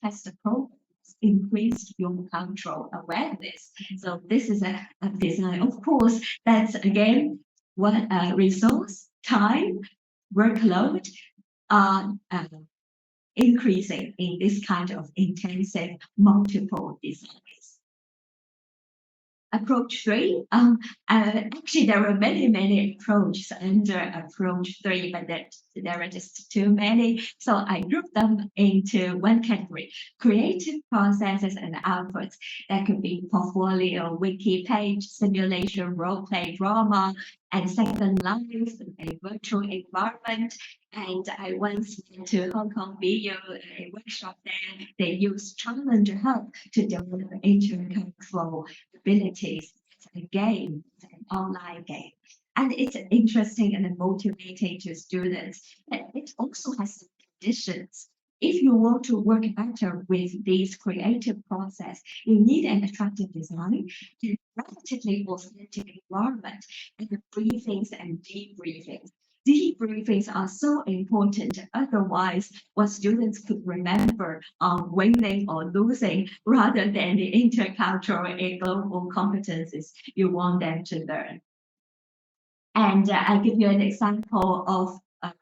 has the progress increased your cultural awareness. So this is a design. Of course, that's again what resource, time, workload are increasing in this kind of intensive multiple designs. Approach 3, actually there are many approaches under approach 3, but there are just too many. So I grouped them into one category: creative processes and outputs. That could be portfolio, wiki page, simulation, role play, drama, and second life, a virtual environment. And I once went to Hong Kong PolyU, a workshop there. They use Challenge Hub to develop intercultural abilities. It's a game, it's an online game. And it's interesting and motivating to students. But it also has some conditions. If you want to work better with these creative process, you need an attractive design, a relatively authentic environment, and the briefings and debriefings. Debriefings are so important. Otherwise, what students could remember are winning or losing rather than the intercultural and global competencies you want them to learn. And I'll give you an example of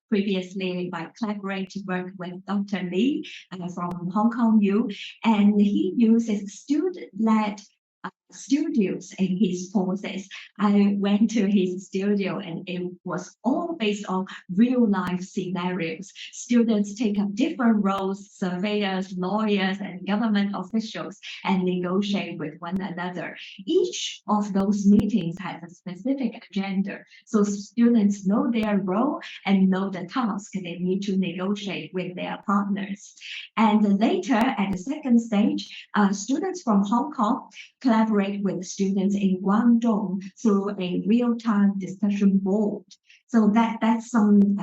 previously my collaborative work with Dr. Lee from Hong Kong U, and he uses student-led studios in his courses. I went to his studio and it was all based on real life scenarios. Students take up different roles, surveyors, lawyers, and government officials, and negotiate with one another. Each of those meetings has a specific agenda, so students know their role and know the task they need to negotiate with their partners. And later, at the second stage, students from Hong Kong collaborate with students in Guangdong through a real-time discussion board. So that's some,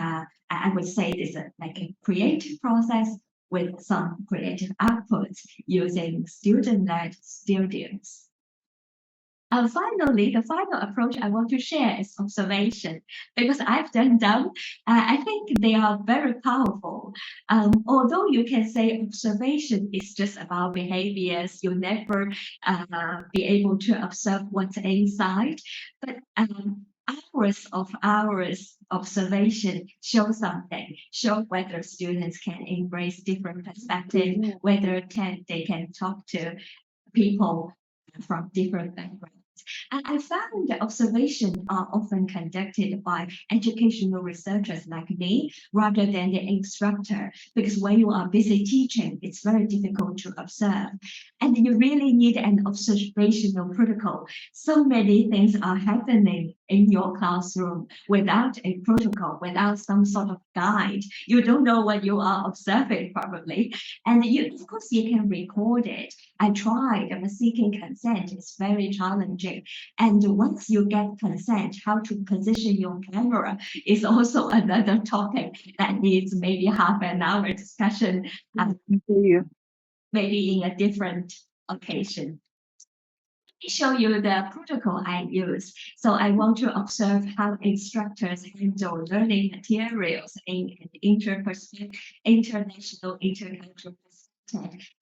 I would say this is like a creative process with some creative outputs using student-led studios. Finally, the final approach I want to share is observation, because I've done them. I think they are very powerful. Although you can say observation is just about behaviors, you'll never be able to observe what's inside, but hours observation show something, show whether students can embrace different perspectives, whether they can talk to people from different backgrounds. And I found that observations are often conducted by educational researchers like me rather than the instructor, because when you are busy teaching, it's very difficult to observe. And you really need an observational protocol. So many things are happening in your classroom without a protocol, without some sort of guide. You don't know what you are observing probably. And of course, you can record it. I tried, but seeking consent is very challenging. And once you get consent, how to position your camera is also another topic that needs maybe half an hour discussion, maybe in a different occasion. Let me show you the protocol I use. So I want to observe how instructors handle learning materials in an international intercultural perspective.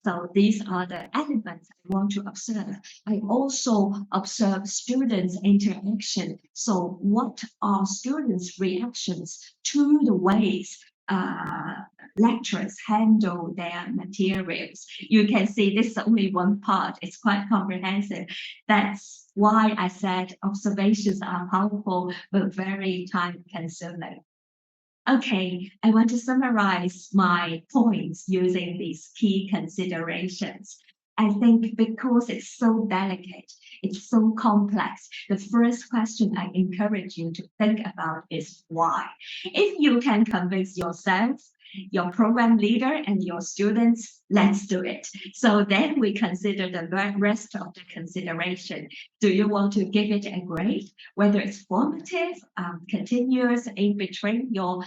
So these are the elements I want to observe. I also observe students' interaction. So what are students' reactions to the ways lecturers handle their materials? You can see this is only one part. It's quite comprehensive. That's why I said observations are powerful but very time-consuming. Okay, I want to summarize my points using these key considerations. I think because it's so delicate, it's so complex, the first question I encourage you to think about is why. If you can convince yourself, your program leader, and your students, let's do it. So then we consider the rest of the consideration. Do you want to give it a grade, whether it's formative, continuous in between your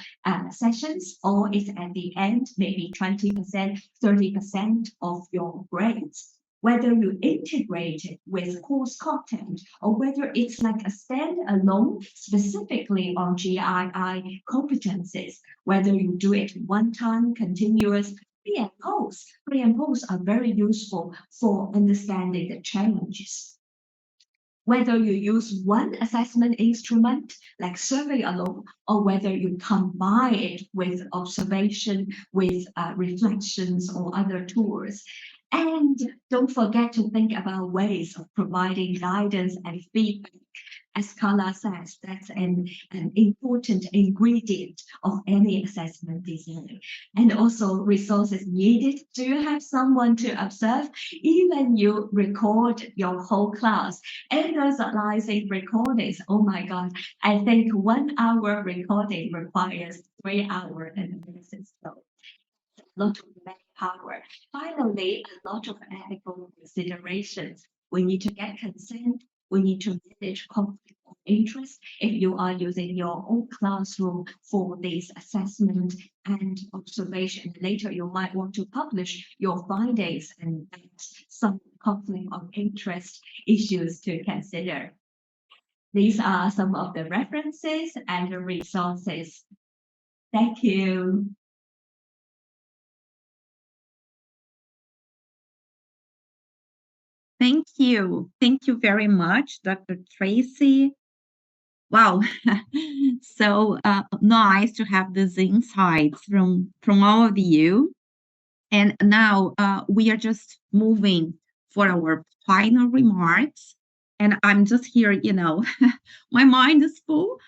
sessions, or it's at the end, maybe 20%, 30% of your grades? Whether you integrate it with course content or whether it's like a standalone specifically on GII competencies, whether you do it one time, continuous, pre and post. Pre and post are very useful for understanding the changes. Whether you use one assessment instrument like survey alone, or whether you combine it with observation, with reflections or other tools. And don't forget to think about ways of providing guidance and feedback. As Carla says, that's an important ingredient of any assessment design. And also resources needed. Do you have someone to observe? Even you record your whole class, analyzing recordings. Oh my God, I think 1 hour recording requires 3 hours analysis. So a lot of manpower. Finally, a lot of ethical considerations. We need to get consent. We need to manage conflict of interest if you are using your own classroom for this assessment and observation. Later, you might want to publish your findings, and that's some conflict of interest issues to consider. These are some of the references and the resources. Thank you. Thank you. Thank you very much, Dr. Tracy. Wow, so nice to have these insights from all of you. And now we are just moving for our final remarks. And I'm just here, my mind is full.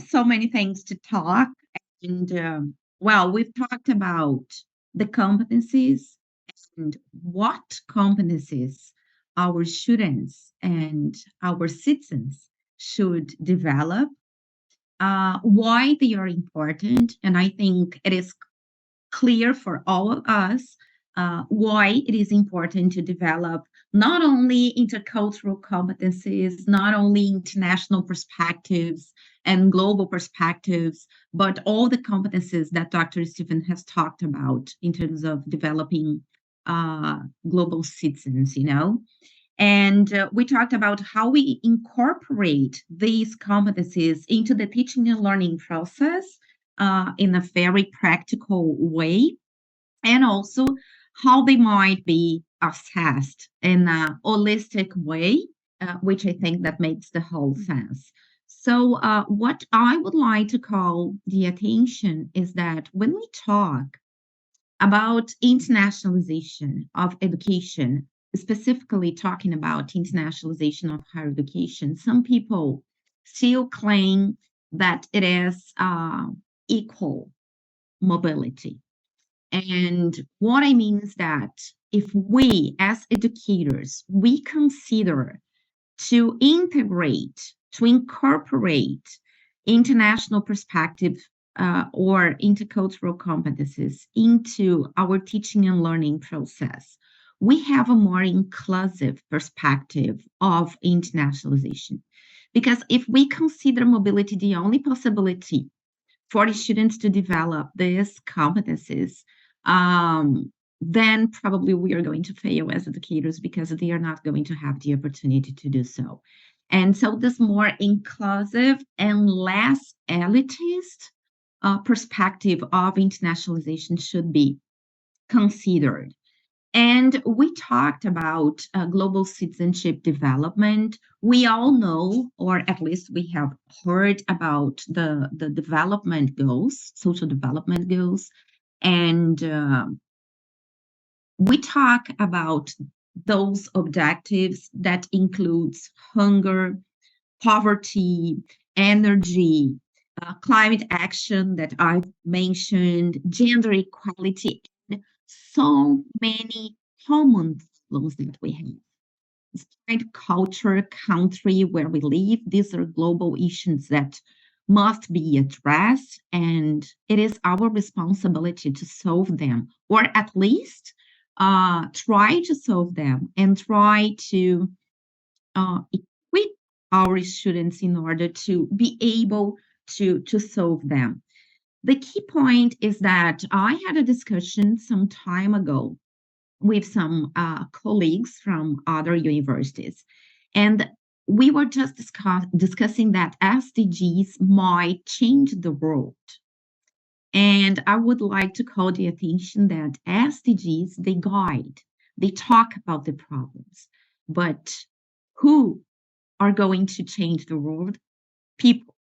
So many things to talk. And well, we've talked about the competencies and what competencies our students and our citizens should develop, why they are important. And I think it is clear for all of us why it is important to develop not only intercultural competencies, not only international perspectives and global perspectives, but all the competencies that Dr. Stephen has talked about in terms of developing global citizens, And we talked about how we incorporate these competencies into the teaching and learning process in a very practical way, and also how they might be assessed in a holistic way, which I think that makes the whole sense. So what I would like to call the attention is that when we talk about internationalization of education, specifically talking about internationalization of higher education, some people still claim that it is equal mobility. And what I mean is that if we, as educators, we consider to integrate, to incorporate international perspective or intercultural competencies into our teaching and learning process, we have a more inclusive perspective of internationalization. Because if we consider mobility the only possibility for the students to develop these competencies, then probably we are going to fail as educators because they are not going to have the opportunity to do so. And so this more inclusive and less elitist perspective of internationalization should be considered. And we talked about global citizenship development. We all know, or at least we have heard about the development goals, social development goals. And we talk about those objectives that includes hunger, poverty, energy, climate action that I've mentioned, gender equality, and so many common problems that we have. Despite culture, country, where we live, these are global issues that must be addressed, and it is our responsibility to solve them, or at least try to solve them and try to equip our students in order to be able to solve them. The key point is that I had a discussion some time ago with some colleagues from other universities, and we were just discussing that SDGs might change the world. And I would like to call the attention that SDGs, they guide, they talk about the problems, but who are going to change the world? People.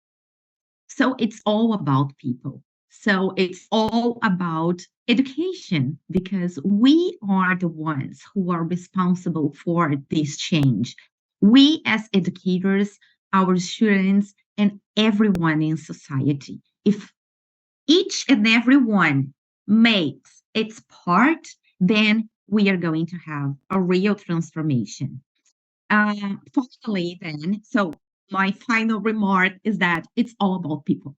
So it's all about people. So it's all about education, because we are the ones who are responsible for this change. We as educators, our students, and everyone in society. If each and every one makes its part, then we are going to have a real transformation. Finally, then, so my final remark is that it's all about people.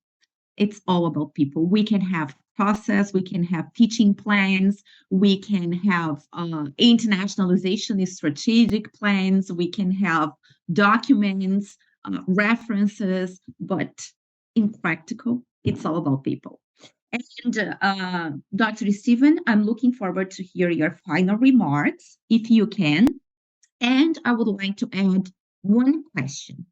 It's all about people. We can have process, we can have teaching plans, we can have internationalization strategic plans, we can have documents, references, but in practical, it's all about people. And Dr. Stephen, I'm looking forward to hear your final remarks, if you can. And I would like to add one question.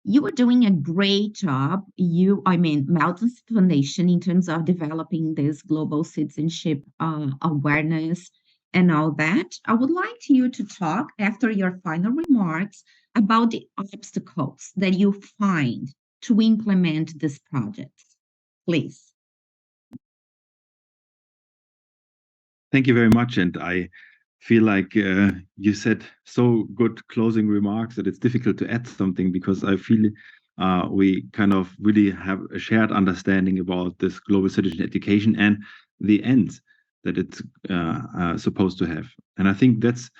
You are doing a great job, Melton's Foundation, in terms of developing this global citizenship awareness and all that. I would like you to talk, after your final remarks, about the obstacles that you find to implement this project. Please. Thank you very much. And I feel like you said so good closing remarks that it's difficult to add something, because I feel we kind of really have a shared understanding about this global citizen education and the ends that it's supposed to have. And I think that's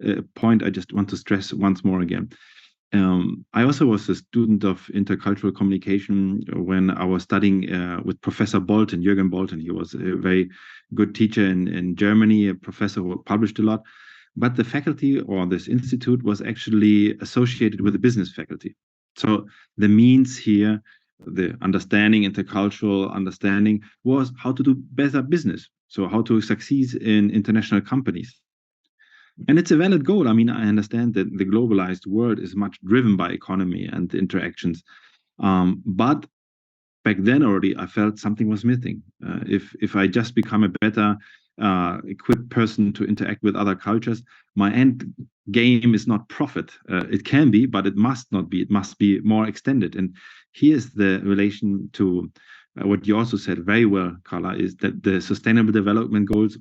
a point I just want to stress once more again. I also was a student of intercultural communication when I was studying with Professor Bolton, Jürgen Bolton. He was a very good teacher in Germany, a professor who published a lot. But the faculty, or this institute, was actually associated with the business faculty. So the means here, the understanding, intercultural understanding, was how to do better business. So how to succeed in international companies. And it's a valid goal. I mean, I understand that the globalized world is much driven by economy and interactions. But back then already, I felt something was missing. If I just become a better equipped person to interact with other cultures, my end game is not profit. It can be, but it must not be. It must be more extended. And here's the relation to what you also said very well, Carla, is that the Sustainable Development Goals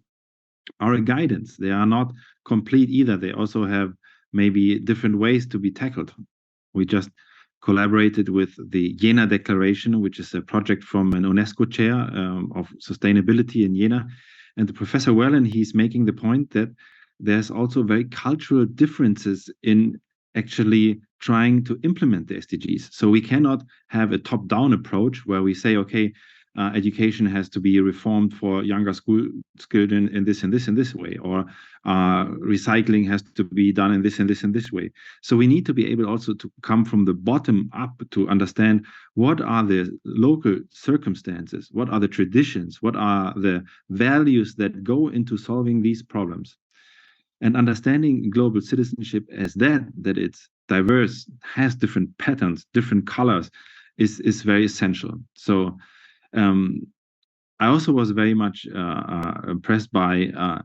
are a guidance. They are not complete either. They also have maybe different ways to be tackled. We just collaborated with the Jena Declaration, which is a project from an UNESCO chair of sustainability in Jena. And the Professor Wellen, he's making the point that there's also very cultural differences in actually trying to implement the SDGs. So we cannot have a top-down approach where we say, okay, education has to be reformed for younger school children in this and this and this way, or recycling has to be done in this and this and this way. So we need to be able also to come from the bottom up to understand what are the local circumstances, what are the traditions, what are the values that go into solving these problems. And understanding global citizenship as that it's diverse, has different patterns, different colors, is very essential. So I also was very much impressed by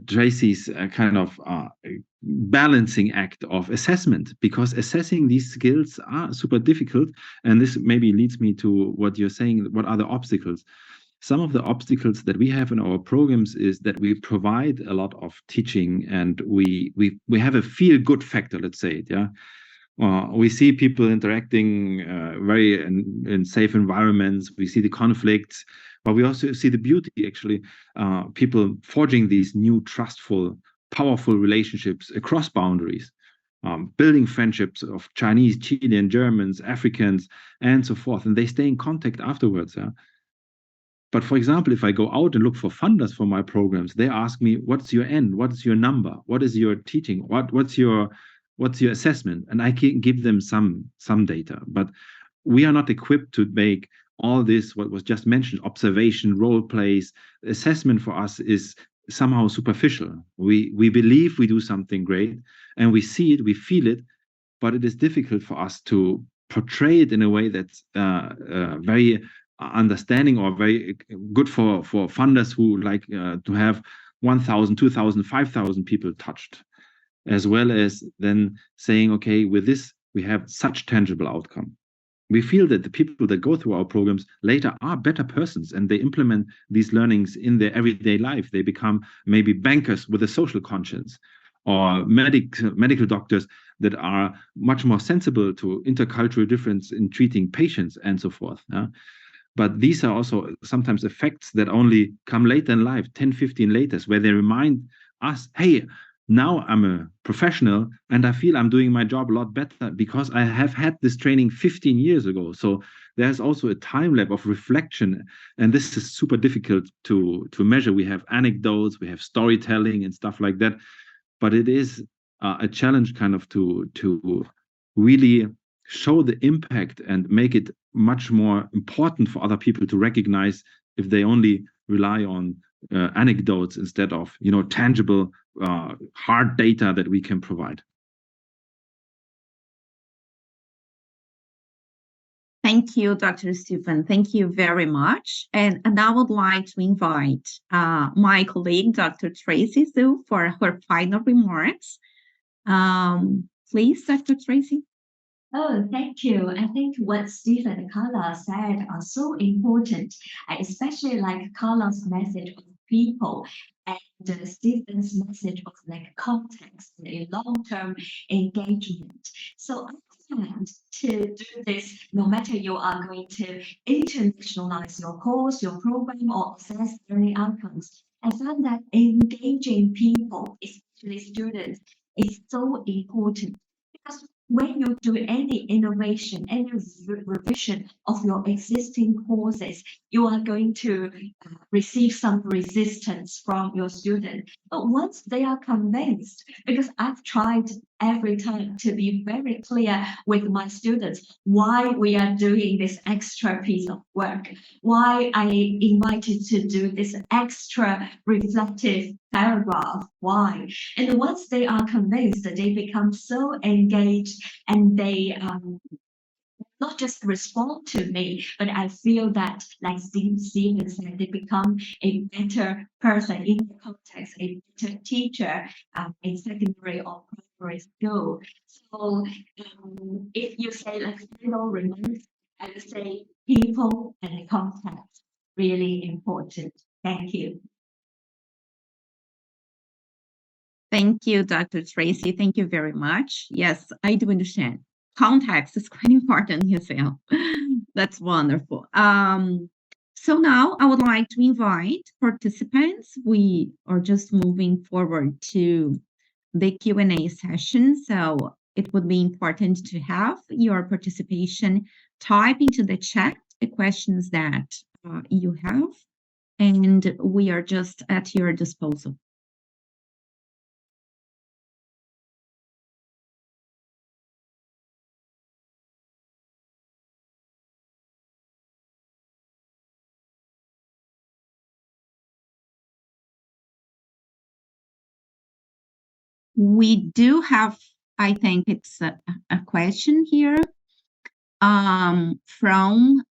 Tracy's kind of balancing act of assessment, because assessing these skills are super difficult. And this maybe leads me to what you're saying, what are the obstacles? Some of the obstacles that we have in our programs is that we provide a lot of teaching, and we have a feel-good factor, let's say it, yeah. We see people interacting very in safe environments. We see the conflicts, but we also see the beauty, actually, people forging these new trustful powerful relationships across boundaries, building friendships of Chinese, Chilean, Germans, Africans, and so forth. And they stay in contact afterwards. Yeah? But for example, if I go out and look for funders for my programs, they ask me, what's your end? What's your number? What is your teaching? What's your assessment? And I can give them some data. But we are not equipped to make all this, what was just mentioned, observation, role plays. Assessment for us is somehow superficial. We believe we do something great, and we see it, we feel it, but it is difficult for us to portray it in a way that's very understanding or very good for funders who like to have 1,000, 2,000, 5,000 people touched, as well as then saying, okay, with this, we have such tangible outcome. We feel that the people that go through our programs later are better persons, and they implement these learnings in their everyday life. They become maybe bankers with a social conscience, or medical doctors that are much more sensible to intercultural difference in treating patients and so forth. Yeah? But these are also sometimes effects that only come later in life, 10, 15 later, where they remind us, hey, now I'm a professional and I feel I'm doing my job a lot better because I have had this training 15 years ago. So there's also a time lapse of reflection, and this is super difficult to measure. We have anecdotes, we have storytelling and stuff like that, but it is a challenge kind of to really show the impact and make it much more important for other people to recognize if they only rely on anecdotes instead of tangible hard data that we can provide. Thank you, Dr. Stephen. Thank you very much. And I would like to invite my colleague, Dr. Tracy Su, for her final remarks. Please, Dr. Tracy. Oh, thank you. I think what Stephen and Carla said are so important, especially like Carla's message of people and Stephen's message of like context and a long-term engagement. So I plan to do this no matter you are going to internationalize your course, your program, or assess learning outcomes. I found that engaging people, especially students, is so important because when you do any innovation, any revision of your existing courses, you are going to receive some resistance from your student. But once they are convinced, because I've tried every time to be very clear with my students why we are doing this extra piece of work, why I invited to do this extra reflective paragraph, why. And once they are convinced, they become so engaged and they not just respond to me, but I feel that, like Stephen said, they become a better person in the context, a better teacher in secondary or primary school. So if you say like final remarks, I would say people and the context really important. Thank you. Thank you, Dr. Tracy. Thank you very much. Yes, I do understand. Context is quite important as well. That's wonderful. So now I would like to invite participants. We are just moving forward to the Q&A session. So it would be important to have your participation. Type into the chat the questions that you have, and we are just at your disposal. We do have, I think it's a question here from,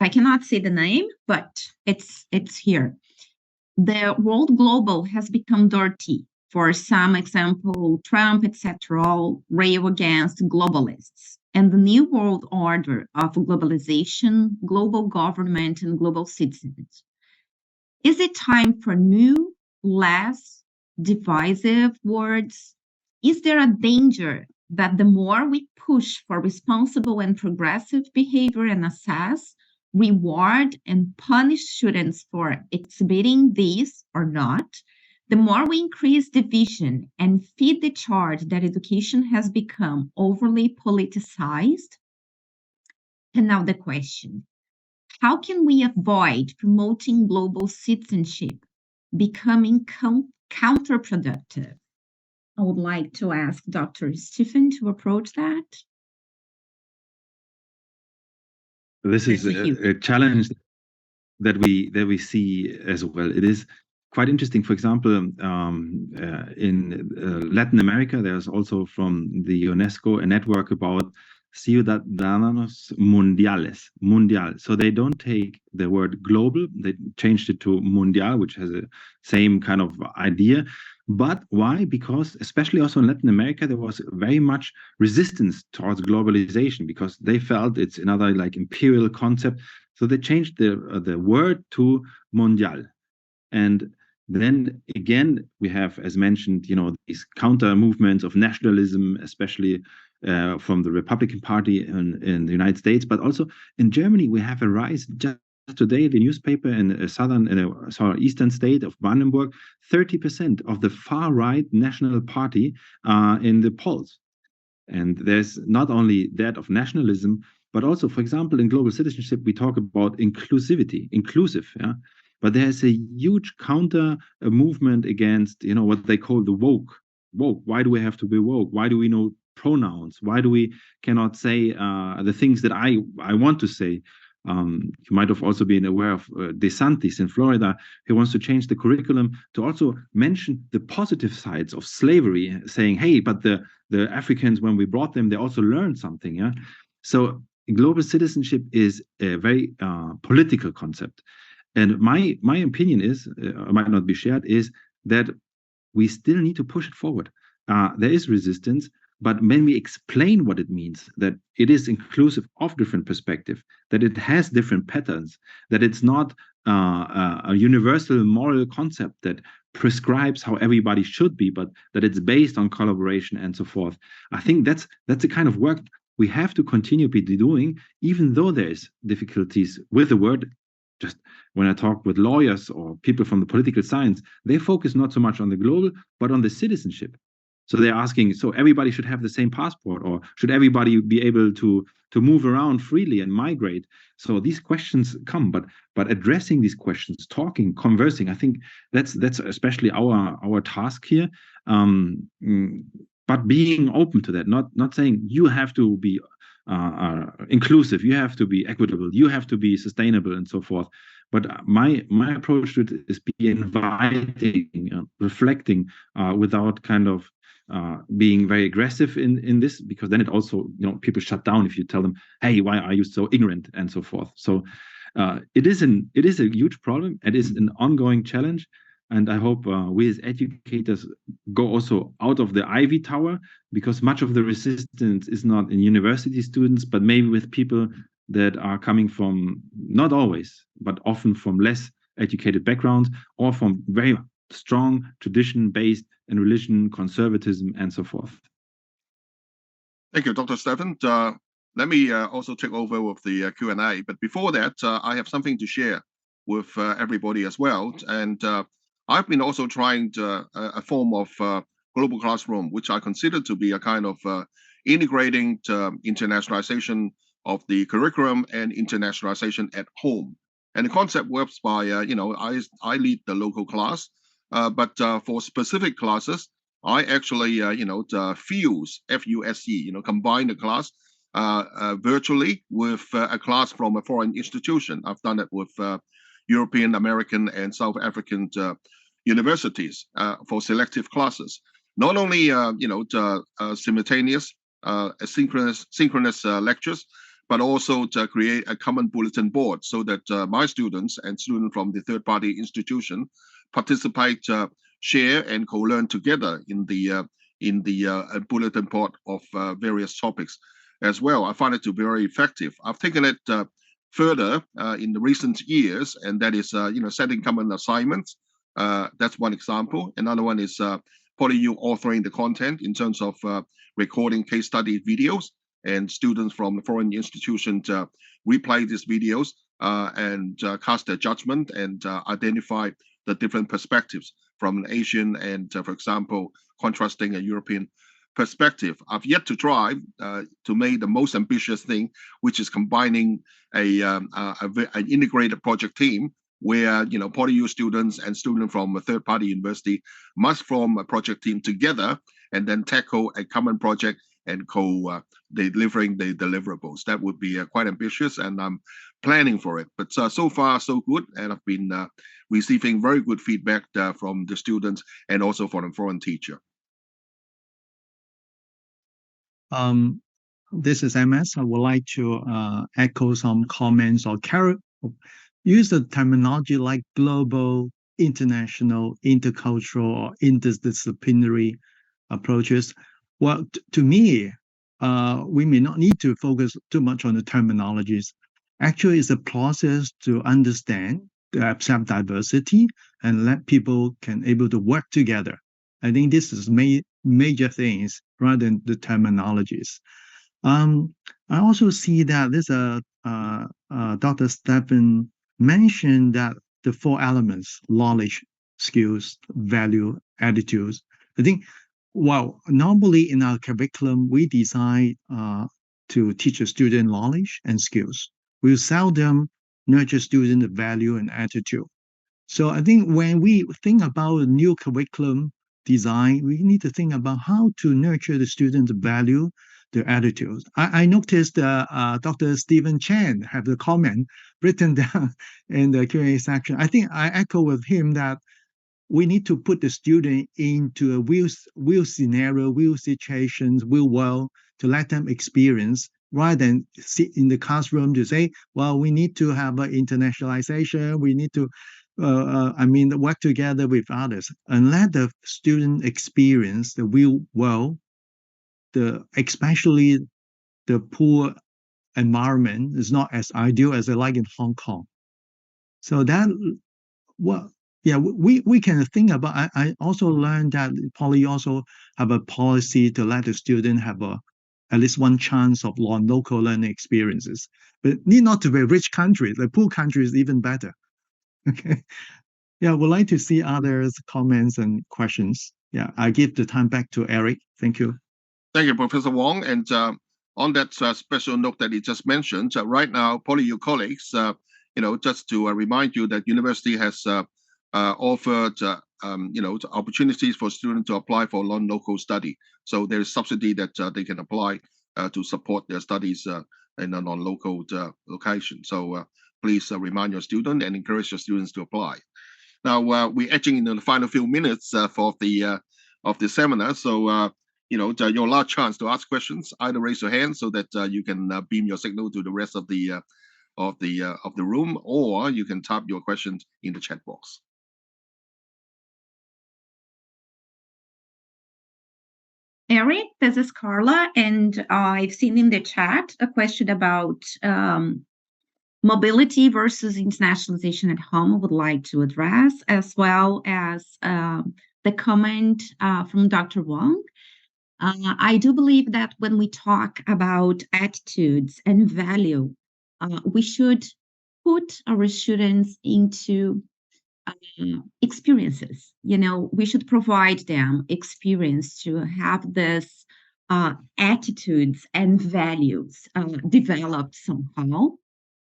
I cannot say the name, but it's here. The world global has become dirty. For some example, Trump, etc., all rail against globalists. And the new world order of globalization, global government, and global citizens. Is it time for new, less divisive words? Is there a danger that the more we push for responsible and progressive behavior and assess, reward, and punish students for exhibiting these or not, The more we increase division and feed the charge that education has become overly politicized, and now the question, how can we avoid promoting global citizenship becoming counterproductive? I would like to ask Dr. Stephen to approach that. This is a challenge that we see as well. It is quite interesting. For example, in Latin America, there's also from the UNESCO a network about Ciudadanos Mundial. So they don't take the word global, they changed it to mundial, which has a same kind of idea. But why? Because especially also in Latin America, there was very much resistance towards globalization because they felt it's another like imperial concept. So they changed the word to mundial. And then again, we have, as mentioned, these counter movements of nationalism, especially from the Republican Party in the United States, but also in Germany, we have a rise. Just today, the newspaper in a southeastern state of Brandenburg, 30% of the far-right National Party in the polls. And there's not only that of nationalism, but also, for example, in global citizenship, we talk about inclusivity, inclusive, yeah. But there's a huge counter movement against, what they call the woke. Woke. Why do we have to be woke? Why do we know pronouns? Why do we cannot say the things that I want to say? You might have also been aware of DeSantis in Florida, who wants to change the curriculum to also mention the positive sides of slavery, saying, hey, but the Africans, when we brought them, they also learned something. Yeah. So global citizenship is a very political concept. And my opinion is, might not be shared, is that we still need to push it forward. There is resistance, but when we explain what it means, that it is inclusive of different perspectives, that it has different patterns, that it's not a universal moral concept that prescribes how everybody should be, but that it's based on collaboration and so forth. I think that's the kind of work we have to continue be doing, even though there's difficulties with the word. Just when I talk with lawyers or people from the political science, they focus not so much on the global, but on the citizenship. So they're asking, so everybody should have the same passport, or should everybody be able to move around freely and migrate? So these questions come, but addressing these questions, talking, conversing, I think that's especially our task here. But being open to that, not saying you have to be inclusive, you have to be equitable, you have to be sustainable, and so forth. But my approach to it is be inviting, reflecting, without kind of being very aggressive in this, because then it also, people shut down if you tell them, hey, why are you so ignorant, and so forth. So it is a huge problem. It is an ongoing challenge. And I hope we as educators go also out of the ivy tower, because much of the resistance is not in university students, but maybe with people that are coming from, not always, but often from less educated backgrounds, or from very strong tradition-based and religion, conservatism, and so forth. Thank you, Dr. Stephen. Let me also take over with the Q&A. But before that, I have something to share with everybody as well. And I've been also trying a form of global classroom, which I consider to be a kind of integrating internationalization of the curriculum and internationalization at home. And the concept works by, I lead the local class, but for specific classes, I actually, fuse, F-U-S-E, combine the class virtually with a class from a foreign institution. I've done it with European, American, and South African universities for selective classes. Not only, simultaneous, synchronous lectures, but also to create a common bulletin board so that my students and students from the third-party institution participate, share, and co-learn together in the bulletin board of various topics as well. I find it to be very effective. I've taken it further in the recent years, and that is, setting common assignments. That's one example. Another one is PolyU authoring the content in terms of recording case study videos, and students from the foreign institution replay these videos and cast their judgment and identify the different perspectives from an Asian and, for example, contrasting a European perspective. I've yet to try to make the most ambitious thing, which is combining an integrated project team where PolyU students and students from a third-party university must form a project team together and then tackle a common project and delivering the deliverables. That would be quite ambitious, and I'm planning for it. But so far, so good, and I've been receiving very good feedback from the students and also from the foreign teacher. This is MS. I would like to echo some comments or use the terminology like global, international, intercultural, or interdisciplinary approaches. Well, to me, we may not need to focus too much on the terminologies. Actually, it's a process to understand, to accept diversity, and let people can able to work together. I think this is major things rather than the terminologies. I also see that this Dr. Stephen mentioned that the 4 elements: knowledge, skills, value, attitudes. I think, well, normally in our curriculum, we decide to teach a student knowledge and skills. We seldom nurture student value and attitude. So I think when we think about a new curriculum design, we need to think about how to nurture the student's value, their attitudes. I noticed Dr. Stephen Chen have the comment written down in the Q&A section. I think I echo with him that we need to put the student into a real scenario, real situations, real world to let them experience, rather than sit in the classroom to say, well, we need to have an internationalization, we need to work together with others, and let the student experience the real world, especially the poor environment is not as ideal as I like in Hong Kong. So that, well, yeah, we can think about. I also learned that PolyU also have a policy to let the student have at least one chance of local learning experiences, but need not to be rich countries. The poor country is even better. Okay. Yeah, would like to see others' comments and questions. Yeah, I give the time back to Eric. Thank you. Thank you, Professor Wong. And on that special note that he just mentioned, right now, PolyU colleagues, just to remind you that university has offered, opportunities for students to apply for non-local study. So there is subsidy that they can apply to support their studies in a non-local location. So please remind your student and encourage your students to apply. Now we're edging into the final few minutes of the seminar. So your last chance to ask questions. Either raise your hand so that you can beam your signal to the rest of the room, or you can type your questions in the chat box. Eric, this is Carla, and I've seen in the chat a question about mobility versus internationalization at home. I would like to address, as well as the comment from Dr. Wong. I do believe that when we talk about attitudes and value, we should put our students into experiences. We should provide them experience to have this attitudes and values developed somehow.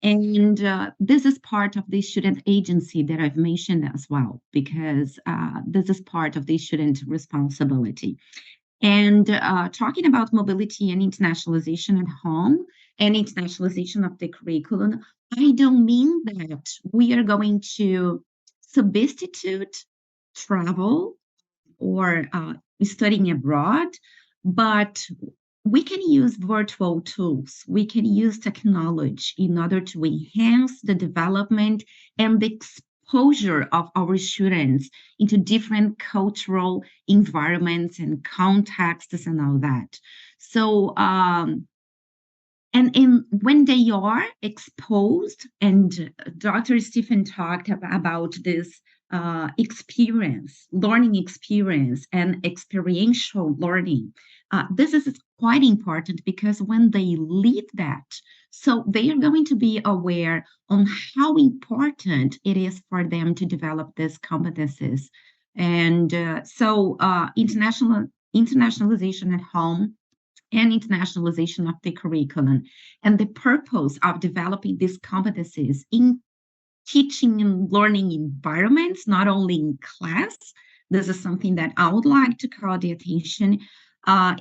And this is part of the student agency that I've mentioned as well, because this is part of the student responsibility. And talking about mobility and internationalization at home and internationalization of the curriculum, I don't mean that we are going to substitute travel or studying abroad, but we can use virtual tools. We can use technology in order to enhance the development and the exposure of our students into different cultural environments and contexts and all that. So, when they are exposed, and Dr. Stephen talked about this learning experience and experiential learning. This is quite important, because when they live that, so they are going to be aware on how important it is for them to develop these competencies And internationalization at home and internationalization of the curriculum, and the purpose of developing these competencies in teaching and learning environments, not only in class. This is something that I would like to call the attention,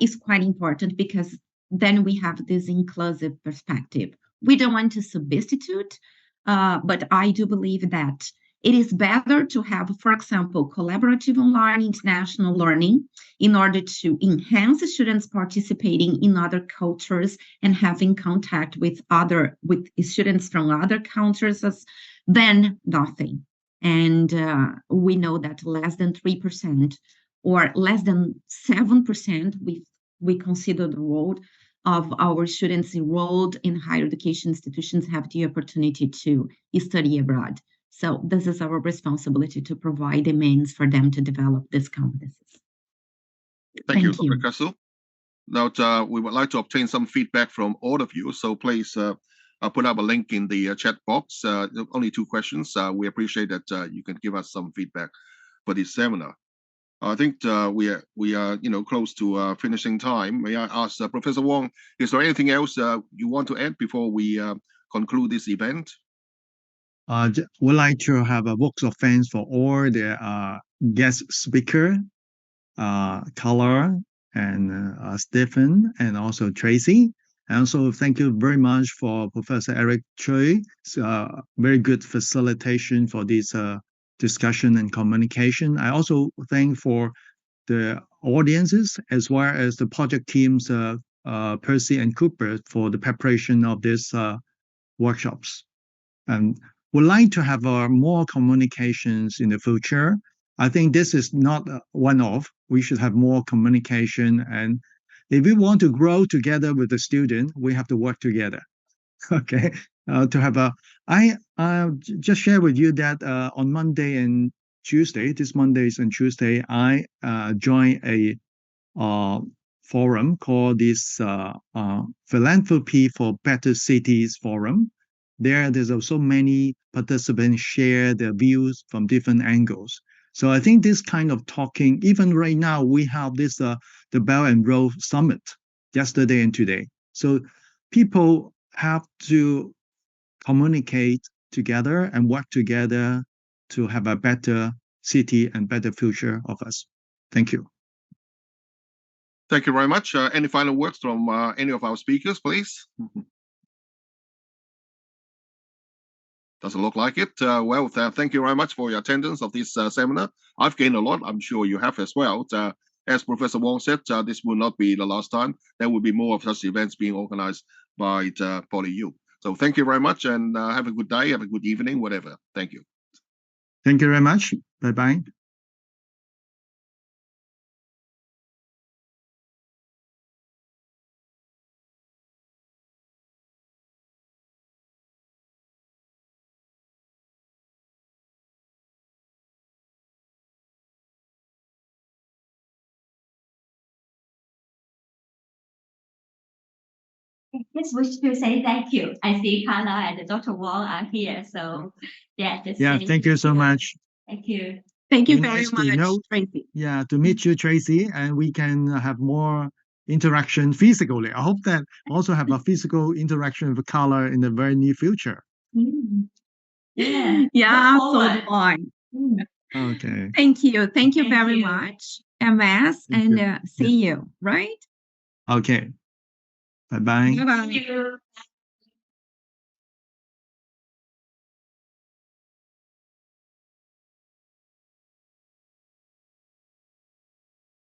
is quite important, because then we have this inclusive perspective. We don't want to substitute, but I do believe that it is better to have, for example, collaborative online international learning in order to enhance students participating in other cultures and having contact with students from other cultures than nothing. And we know that less than 3% or less than 7%, we consider the role of our students enrolled in higher education institutions have the opportunity to study abroad. So this is our responsibility to provide the means for them to develop these competencies. Thank you, Dr. Kassel. Now, we would like to obtain some feedback from all of you. So please put up a link in the chat box. Only 2 questions. We appreciate that you can give us some feedback for this seminar. I think we are close to finishing time. May I ask Professor Wong, is there anything else you want to add before we conclude this event? Would like to have a vote of thanks for all the guest speaker, Carla and Stephen, and also Tracy. And also thank you very much for Professor Eric Choi. It's very good facilitation for this discussion and communication. I also thank for the audiences as well as the project teams, Percy and Cooper, for the preparation of these workshops. And would like to have more communications in the future. I think this is not one-off. We should have more communication, and if we want to grow together with the student, we have to work together. Okay, to have I just share with you that on Monday and Tuesday, this Mondays and Tuesday, I joined a forum called this Philanthropy for Better Cities Forum. There's also many participants share their views from different angles. So I think this kind of talking, even right now, we have this the Belt and Road Summit yesterday and today. So people have to communicate together and work together to have a better city and better future of us. Thank you. Thank you very much. Any final words from any of our speakers, please? Doesn't look like it. Well, thank you very much for your attendance of this seminar. I've gained a lot. I'm sure you have as well. As Professor Wong said, this will not be the last time. There will be more of such events being organized by PolyU. So thank you very much, and have a good day, have a good evening, whatever. Thank you. Thank you very much. Bye-bye. I just wish to say thank you. I see Carla and Dr. Wong are here, so yeah. Thank you so much. Thank you. Thank you very much, Tracy. Yeah, to meet you, Tracy, and we can have more interaction physically. I hope that also have a physical interaction with Carla in the very near future. Yeah, so do I. Okay. Thank you very much, MS, and see you, right? Okay. Bye-bye. Bye-bye.